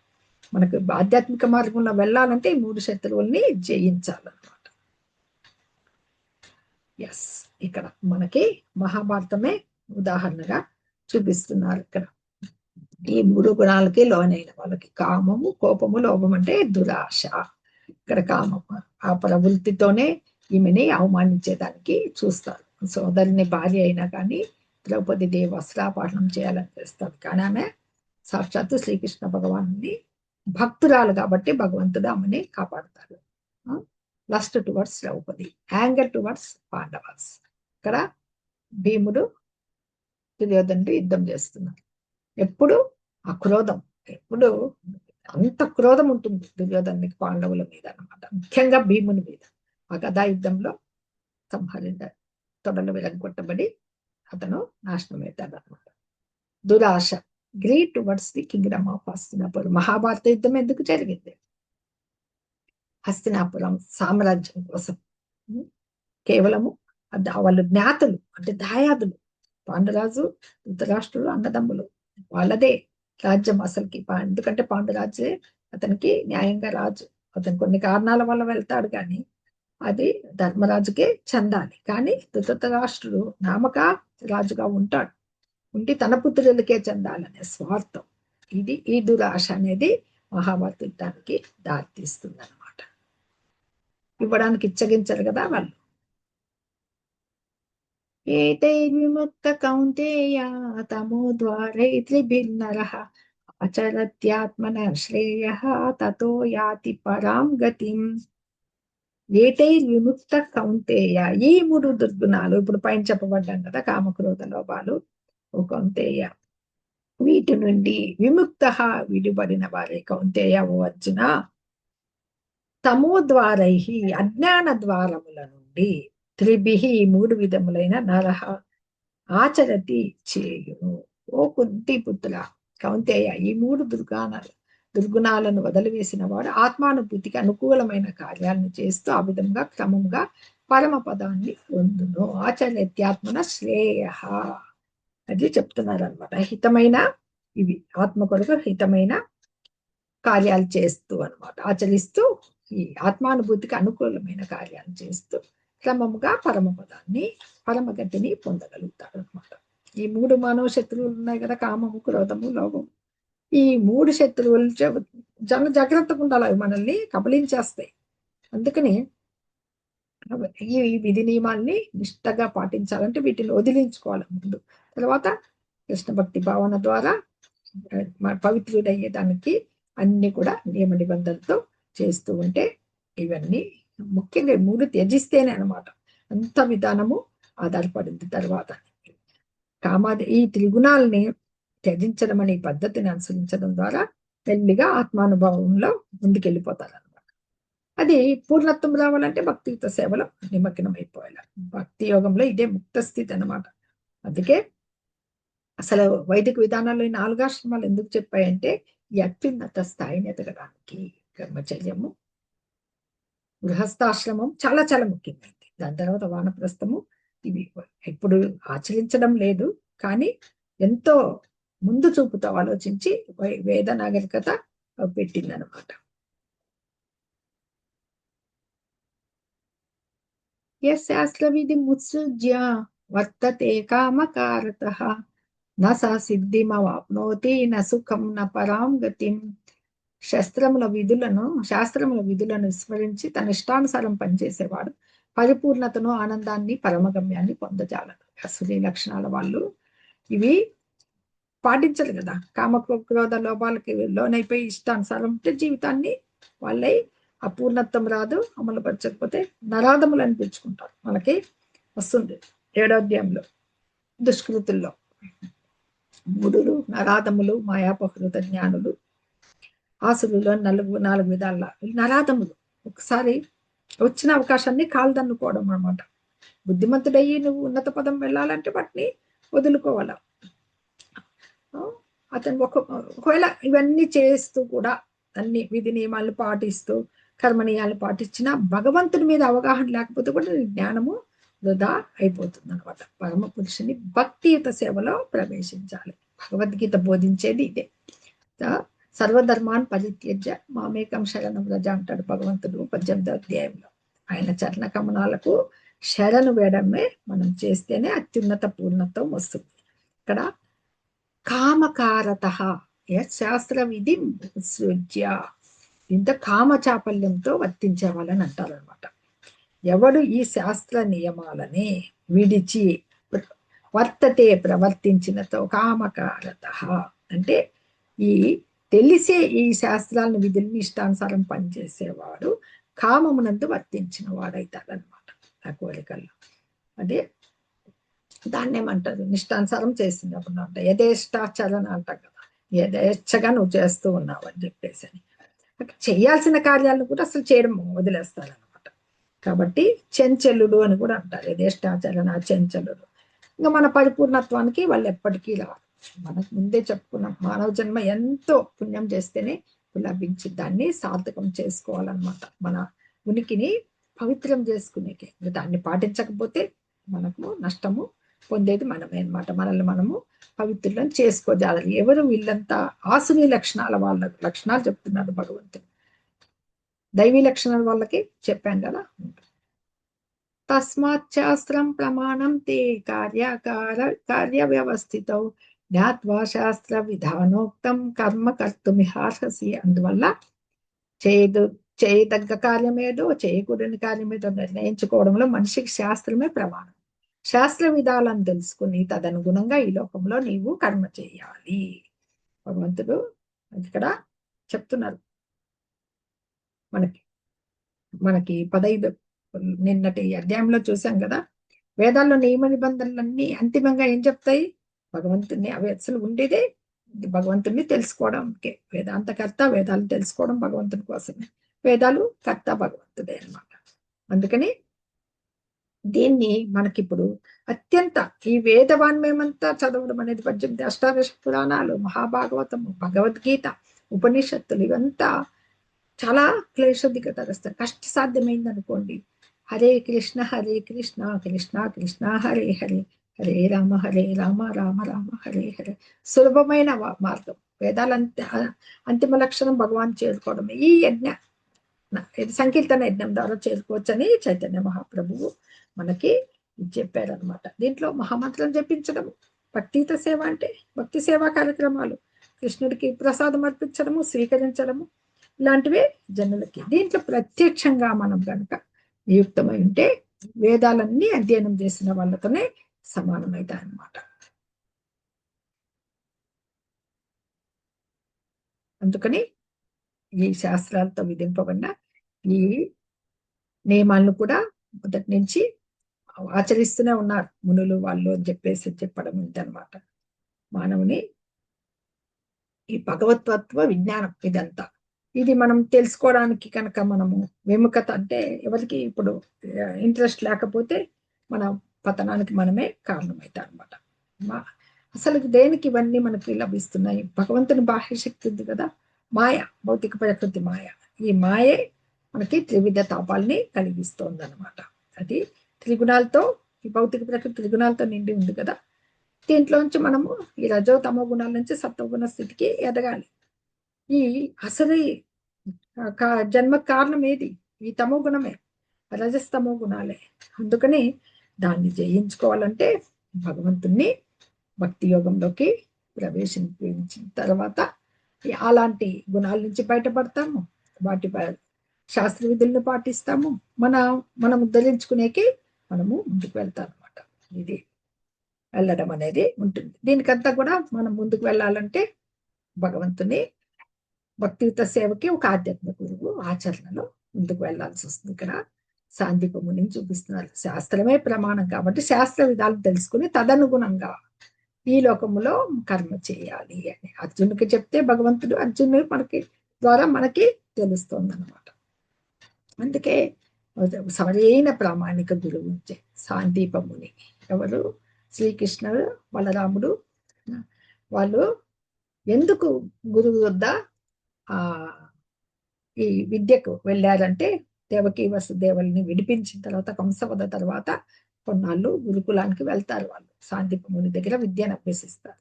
మనకు ఆధ్యాత్మిక మార్గంలో వెళ్ళాలంటే ఈ 3 శత్రువుల్ని జయించాలన్నమాట. ఎస్, ఇక్కడ మనకి మహాభారతమే ఉదాహరణగా చూపిస్తున్నారు. ఇక్కడ ఈ 3 గుణాలకి లోనైన వాళ్ళకి కామము, కోపము, లోభం అంటే దురాశ. ఇక్కడ కామము ఆ ప్రవృత్తితోనే ఈమెని అవమానించేదానికి చూస్తారు. సోదరుని భార్య అయినా కానీ ద్రౌపది దేవి వస్త్రాపహరణం చేయాలని చేస్తారు, కానీ ఆమె సాక్షాత్తు శ్రీకృష్ణ భగవాన్ని భక్తురాలు కాబట్టి భగవంతుడు ఆమెని కాపాడుతారు. Lust towards Draupadi, anger towards Pandavas. ఇక్కడ భీముడు దుర్యోధనుడు యుద్ధం చేస్తున్నారు. ఎప్పుడు ఆ క్రోధం, ఎప్పుడు అంత క్రోధం ఉంటుంది దుర్యోధనునికి పాండవుల మీద అన్నమాట, ముఖ్యంగా భీముని మీద. ఆ గదా యుద్ధంలో తొడలు విరగొట్టబడి అతను నాశనం అవుతాడు అనమాట. దురాశ, greed towards the Kingdom of Hastinapuram. Mahabharata యుద్ధం ఎందుకు జరిగింది? హస్తినాపురం సామ్రాజ్యం కోసం. కేవలము వాళ్ళు జ్ఞాతులు అంటే దాయాదులు. పాండురాజు, ధృతరాష్ట్రుడు అన్నదమ్ములు, వాళ్ళదే రాజ్యం అసలుకి. ఎందుకంటే పాండురాజే అతనికి న్యాయంగా రాజు. అతను కొన్ని కారణాల వల్ల వెళ్తాడు, కానీ అది ధర్మరాజుకే చెందాలి. కానీ ధృతరాష్ట్రుడు నామక రాజుగా ఉంటాడు, ఉండి తన పుత్రులకే చెందాలనే స్వార్థం. ఇది ఈ దురాశ అనేది మహాభారత యుద్ధానికి దారితీస్తుంది అనమాట. ఇవ్వడానికి ఇచ్చగించరు కదా వాళ్ళు. ఏతైర్విముక్త కౌంతేయ తమో ద్వారైత్రిభిర్నరః ఆచరత్యాత్మన శ్రేయః తతో యాతి పరాం గతిం. ఏతైర్విముక్త కౌంతేయ, ఈ 3 దుర్గుణాలు ఇప్పుడు పైన చెప్పబడ్డాం కదా, కామక్రోధ లోభాలు. ఓ కౌంతేయ, వీటి నుండి విముక్త విడిపడిన వారే కౌంతేయ ఓ అర్జున, తమో ద్వారై అజ్ఞాన ద్వారముల నుండి, త్రిభిః 3 విధములైన నరః ఆచరతి చేయును. ఓ కుంతి పుత్ర కౌంతేయ, ఈ 3 దుర్గుణాలను వదిలివేసిన వాడు ఆత్మానుభూతికి అనుకూలమైన కార్యాలను చేస్తూ ఆ విధంగా క్రమంగా పరమపదాన్ని పొందును. ఆచరత్యాత్మన శ్రేయ, అది చెప్తున్నారు అనమాట. హితమైన, ఇవి ఆత్మ కొరకు హితమైన కార్యాలు చేస్తూ అనమాట, ఆచరిస్తూ ఈ ఆత్మానుభూతికి అనుకూలమైన కార్యాలు చేస్తూ క్రమముగా పరమపదాన్ని, పరమగతిని పొందగలుగుతాడు అనమాట. ఈ 3 మానవ శత్రువులు ఉన్నాయి కదా, కామము, క్రోధము, లోభము. ఈ 3 శత్రువులు జాగ్రత్తగా ఉండాలి, అవి మనల్ని కబలించేస్తాయి. అందుకని ఈ విధి నియమాల్ని నిష్టగా పాటించాలంటే వీటిని వదిలించుకోవాలి ముందు. తర్వాత కృష్ణ భక్తి భావన ద్వారా పవిత్రుడయ్యేదానికి అన్ని కూడా నియమ నిబంధనలతో చేస్తూ ఉంటే, ఇవన్నీ ముఖ్యంగా 3 త్యజిస్తేనే అనమాట అంత విధానము ఆధారపడింది. తర్వాత ఈ త్రిగుణాలని త్యజించడం అనే పద్ధతిని అనుసరించడం ద్వారా మెల్లిగా ఆత్మానుభవంలో ముందుకెళ్ళిపోతారు అనమాట. అది పూర్ణత్వం రావాలంటే భక్తియుత సేవలో నిమగ్నం అయిపోవాలి. భక్తి యోగంలో ఇదే ముక్త స్థితి అనమాట. అందుకే అసలు వైదిక విధానాల్లో ఈ 4 ఆశ్రమాలు ఎందుకు చెప్పాయంటే, ఈ అత్యున్నత స్థాయిని ఎదగడానికి బ్రహ్మచర్యము, గృహస్థాశ్రమం చాలా చాలా ముఖ్యమైనది. దాని తర్వాత వానప్రస్థము. ఇవి ఇప్పుడు ఆచరించడం లేదు, కానీ ఎంతో ముందు చూపుతో ఆలోచించి వేద నాగరికత పెట్టిందనమాట. శాస్త్ర విధి ముత్సృజ్య వర్తతే కామకారతః న స సిద్ధిమవాప్నోతి న సుఖం న పరాం గతిం. శాస్త్రముల విధులను విస్మరించి తన ఇష్టానుసారం పనిచేసేవాడు పరిపూర్ణతను, ఆనందాన్ని, పరమగమ్యాన్ని పొందజాలడు. అసలు లక్షణాల వాళ్ళు ఇవి పాటించరు కదా. కామక్రోధ లోపాలకి లోనైపోయి ఇష్టానుసారం ఉంటే జీవితాన్ని వాళ్ళై అపూర్ణత్వం రాదు. అమలుపరచకపోతే నరాధములు అనిపించుకుంటారు. మనకి వస్తుంది 7వ అధ్యాయంలో దుష్కృతుల్లో మూడులు, నరాధములు, మాయాపహృత జ్ఞానులు, ఆసురులో 4 విధాల నరాధములు. ఒకసారి వచ్చిన అవకాశాన్ని కాల్దన్నుకోవడం అనమాట. బుద్ధిమంతుడయ్యి నువ్వు ఉన్నత పదం వెళ్ళాలంటే వాటిని వదులుకోవాల. అతను ఒకవేళ ఇవన్నీ చేస్తూ కూడా అన్ని విధి నియమాలను పాటిస్తూ కర్మనీయాలు పాటించిన భగవంతుడి మీద అవగాహన లేకపోతే కూడా జ్ఞానము వృధా అయిపోతుంది అనమాట. పరమ పురుషుని భక్తియుత సేవలో ప్రవేశించాలి. భగవద్గీత బోధించేది ఇదే. సర్వధర్మాన్ పరిత్యజ్య మామేకం శరణం వ్రజ అంటాడు భగవంతుడు 18వ అధ్యాయంలో. ఆయన చరణ కమనాలకు శరణు వేయడమే మనం చేస్తేనే అత్యున్నత పూర్ణత్వం వస్తుంది. ఇక్కడ కామకారత శాస్త్ర విధి సృజ్య, ఇంత కామ చాపల్యంతో వర్తించేవాళ్ళని అంటారు అనమాట. ఎవడు ఈ శాస్త్ర నియమాలని విడిచి వర్తతే ప్రవర్తించినతో కామకారత అంటే ఈ తెలిసే ఈ శాస్త్రాలను విధుల్ని ఇష్టానుసారం పనిచేసేవాడు కామమునందు వర్తించిన వాడైతాడనమాట. ఆ కోరికల్లో అదే దాన్ని ఏమంటారు, నిష్టానుసారం చేసినప్పుడు అంట యథేష్టాచరణ అంటాం కదా. యథేచ్ఛగా నువ్వు చేస్తూ ఉన్నావు అని చెప్పేసి అని చేయాల్సిన కార్యాలను కూడా అసలు చేయడం వదిలేస్తారనమాట. కాబట్టి చెంచలుడు అని కూడా అంటారు. యథేష్టాచరణ చెంచలుడు. ఇంకా మన పరిపూర్ణత్వానికి వాళ్ళు ఎప్పటికీ రాదు. మనకు ముందే చెప్పుకున్నాం, మానవ జన్మ ఎంతో పుణ్యం చేస్తేనే లభించి దాన్ని సార్థకం చేసుకోవాలన్నమాట. మన ఉనికిని పవిత్రం చేసుకునేకే. దాన్ని పాటించకపోతే మనకు నష్టము పొందేది మనమే అనమాట. మనల్ని మనము పవిత్రులను చేసుకోజాలి. ఎవరు వీళ్ళంతా ఆసురీ లక్షణాల వాళ్ళ లక్షణాలు చెప్తున్నాడు భగవంతుడు. దైవీ లక్షణాల వాళ్ళకి చెప్పాను కదా. తస్మాత్ శాస్త్రం ప్రమాణం తే కార్య వ్యవస్థితం జ్ఞాత్వా శాస్త్ర విధానోక్తం కర్మ కర్తుమిహార్హసి. అందువల్ల చేయదగ్గ కార్యమేదో చేయకూడని కార్యమేదో నిర్ణయించుకోవడంలో మనిషికి శాస్త్రమే ప్రమాణం. శాస్త్ర విధాలను తెలుసుకుని తదనుగుణంగా ఈ లోకంలో నీవు కర్మ చేయాలి. భగవంతుడు ఇక్కడ చెప్తున్నారు మనకి 15 నిన్నటి అధ్యాయంలో చూసాం కదా. వేదాల్లో నియమ నిబంధనలన్నీ అంతిమంగా ఏం చెప్తాయి? భగవంతుని అవి అసలు ఉండేదే భగవంతుని తెలుసుకోవడానికి. వేదాంతకర్త వేదాలు తెలుసుకోవడం భగవంతుని కోసమే. వేదాలు కర్త భగవంతుడే అనమాట. అందుకని దీన్ని మనకిప్పుడు అత్యంత ఈ వేదవాన్మయమంతా చదవడం అనేది 18 అష్టాదశ పురాణాలు, మహాభాగవతము, భగవద్గీత, ఉపనిషత్తులు ఇవంతా చాలా క్లేశదిగతరస్తారు. కష్టసాధ్యమైంది అనుకోండి. హరే కృష్ణ కృష్ణ కృష్ణ హరే హరే హరే రామ రామ రామ హరే హరే. సులభమైన మార్గం. వేదాలంత అంతిమ లక్షణం భగవాన్ చేరుకోవడం. ఈ సంకీర్తన యజ్ఞం ద్వారా చేరుకోవచ్చని చైతన్య మహాప్రభువు మనకి చెప్పారనమాట. దీంట్లో మహామంత్రం జపించడం, భక్తియుత సేవ అంటే భక్తి సేవా కార్యక్రమాలు, కృష్ణుడికి ప్రసాదం అర్పించడము, స్వీకరించడము, ఇలాంటివే జనులకి. దీంట్లో ప్రత్యక్షంగా మనం కనుక నియుక్తమై ఉంటే వేదాలన్నీ అధ్యయనం చేసిన వాళ్ళతోనే సమానమవుతాయి అన్నమాట. అందుకని ఈ శాస్త్రాలతో విధింపబడిన ఈ నియమాలను కూడా మొదటి నుంచి ఆచరిస్తూనే ఉన్నారు మునులు వాళ్ళు అని చెప్పడం ఉందన్నమాట. మానవుని ఈ భగవతత్వ విజ్ఞానం ఇదంతా. ఇది మనం తెలుసుకోవడానికి కనుక మనము విముఖత అంటే ఎవరికి ఇప్పుడు ఇంట్రెస్ట్ లేకపోతే మన పతనానికి మనమే కారణమవుతాం అనమాట. అసలు దేనికి ఇవన్నీ మనకి లభిస్తున్నాయి? భగవంతుని బాహ్య శక్తి ఉంది కదా, మాయ, భౌతిక ప్రకృతి మాయ. ఈ మాయే మనకి త్రివిధ తాపాలని కలిగిస్తోంది అనమాట. అది త్రిగుణాలతో, ఈ భౌతిక ప్రకృతి త్రిగుణాలతో నిండి ఉంది కదా. దీంట్లోంచి మనము ఈ రజో తమో గుణాల నుంచి సత్వగుణ స్థితికి ఎదగాలి. ఈ అసలు జన్మ కారణం ఏది? ఈ తమో గుణమే, రజస్తమో గుణాలే. అందుకని దాన్ని జయించుకోవాలంటే భగవంతుణ్ణి భక్తి యోగంలోకి ప్రవేశించిన తర్వాత అలాంటి గుణాల నుంచి బయటపడతాము, వాటి శాస్త్ర విధులను పాటిస్తాము, మనం ఉద్ధరించుకునేకి మనము ముందుకు వెళ్తాం అనమాట. ఇది వెళ్ళడం అనేది ఉంటుంది. దీనికంతా కూడా మనం ముందుకు వెళ్ళాలంటే భగవంతుని భక్తియుత సేవకి ఒక ఆధ్యాత్మిక గురువు ఆచరణలో ముందుకు వెళ్లాల్సి వస్తుంది. ఇక్కడ సాందీపముని చూపిస్తున్నారు. శాస్త్రమే ప్రమాణం కాబట్టి శాస్త్ర విధాలు తెలుసుకుని తదనుగుణంగా ఈ లోకములో కర్మ చేయాలి అని అర్జునుడికి చెప్తే భగవంతుడు అర్జునుడు ద్వారా మనకి తెలుస్తోంది అనమాట. అందుకే సరైన ప్రామాణిక గురువు సాందీపముని. ఎవరు? శ్రీకృష్ణుడు, బలరాముడు. వాళ్ళు ఎందుకు గురువు వద్ద ఈ విద్యకు వెళ్ళారంటే, దేవకీ వసుదేవుల్ని విడిపించిన తర్వాత, కంసవద తర్వాత కొన్నాళ్ళు గురుకులానికి వెళ్తారు. వాళ్ళు సాందీపముని దగ్గర విద్యను అభ్యసిస్తారు.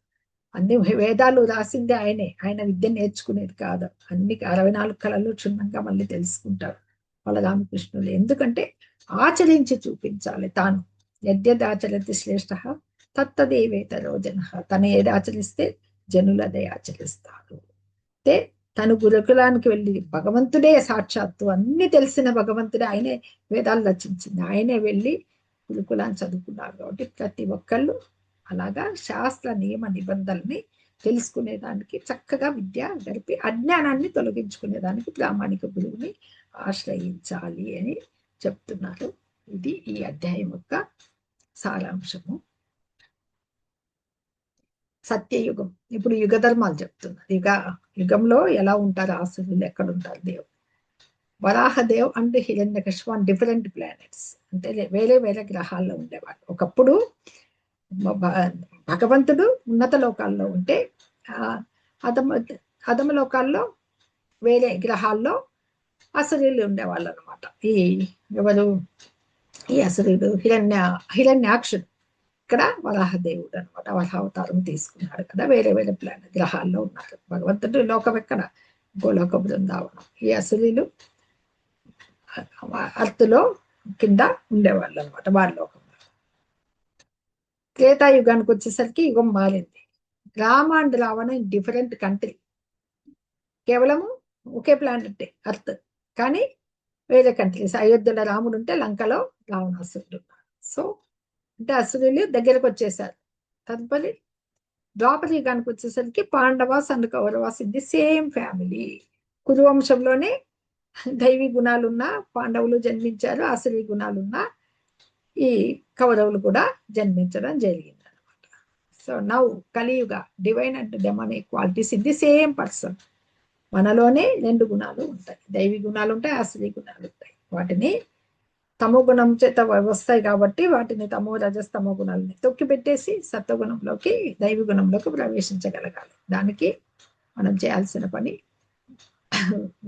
అన్ని వేదాలు రాసింది ఆయనే, ఆయన విద్య నేర్చుకునేది కాదు. అన్ని 64 కళలు క్షుణ్ణంగా మళ్ళీ తెలుసుకుంటారు బలరామకృష్ణులు. ఎందుకంటే ఆచరించి చూపించాలి. తాను యద్యదాచరతి శ్రేష్ఠ తత్తదేవేతరో జన. తను ఏది ఆచరిస్తే జనులు అదే ఆచరిస్తారు. అంటే తను గురుకులానికి వెళ్ళి భగవంతుడే సాక్షాత్తు అన్ని తెలిసిన భగవంతుడే, ఆయనే వేదాలు రచించింది, ఆయనే వెళ్ళి గురుకులాన్ని చదువుకున్నారు. కాబట్టి ప్రతి ఒక్కళ్ళు అలాగా శాస్త్ర నియమ నిబంధనల్ని తెలుసుకునేదానికి చక్కగా విద్య గడిపి అజ్ఞానాన్ని తొలగించుకునేదానికి ప్రామాణిక గురువుని ఆశ్రయించాలి అని చెప్తున్నారు. ఇది ఈ అధ్యాయం యొక్క సారాంశము. సత్యయుగం. ఇప్పుడు యుగ ధర్మాలు చెప్తున్నారు. యుగంలో ఎలా ఉంటారు ఆసురులు, ఎక్కడ ఉంటారు దేవుడు. Varahadev and Hiranyakashipu on different planets, అంటే వేరే వేరే గ్రహాల్లో ఉండేవాళ్ళు. ఒకప్పుడు భగవంతుడు ఉన్నత లోకాల్లో ఉంటే అధమ లోకాల్లో వేరే గ్రహాల్లో అసురులు ఉండేవాళ్ళు అనమాట. ఎవరు ఈ అసురుడు? హిరణ్యాక్షుడు. ఇక్కడ వరాహదేవుడు అనమాట. వరాహవతారం తీసుకున్నాడు కదా. వేరే వేరే గ్రహాల్లో ఉన్నారు. భగవంతుడు లోకం ఎక్కడ? గోలోక బృందావనం. ఈ అసురులు అర్త్లో కింద ఉండేవాళ్ళు అనమాట, వారి లోకంలో. త్రేతాయుగానికి వచ్చేసరికి యుగం మారింది. Rama and Ravana in different country. కేవలము ఒకే ప్లానెట్ అర్త్, కానీ వేరే కంట్రీస్. అయోధ్యలో రాముడు ఉంటే లంకలో రావణాసురుడు. సో అంటే అసురులు దగ్గరకు వచ్చేసారు. తదుపరి ద్వాపర యుగానికి వచ్చేసరికి Pandavas and Kauravas in the same family. కురువంశంలోనే దైవీ గుణాలున్న పాండవులు జన్మించారు, అసురీ గుణాలున్న ఈ కౌరవులు కూడా జన్మించడం జరిగింది అనమాట. సో నౌ కలియుగ divine and demonic qualities in the same person. మనలోనే 2 గుణాలు ఉంటాయి, దైవీ గుణాలు ఉంటాయి, అసురీ గుణాలు ఉంటాయి. వాటిని తమో గుణం చేత వస్తాయి కాబట్టి వాటిని తమో రజస్తమో గుణాలని తొక్కి పెట్టేసి సత్వగుణంలోకి, దైవీ గుణంలోకి ప్రవేశించగలగాలి. దానికి మనం చేయాల్సిన పని,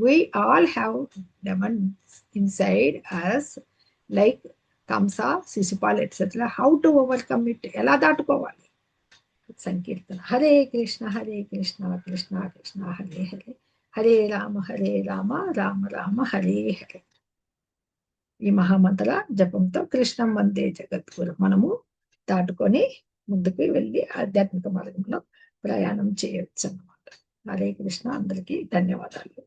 we all have demons inside us like Kamsa, Sisupal, etc. How to overcome it? ఎలా దాటుకోవాలి? సంకీర్తన. హరే కృష్ణ కృష్ణ కృష్ణ హరే హరే, హరే రామ రామ రామ హరే హరే. ఈ మహామంత్ర జపంతో కృష్ణం వందే జగద్గురు మనము దాటుకొని ముందుకు వెళ్ళి ఆధ్యాత్మిక మార్గంలో ప్రయాణం చేయొచ్చు అన్నమాట. హరే కృష్ణ. అందరికీ ధన్యవాదాలు.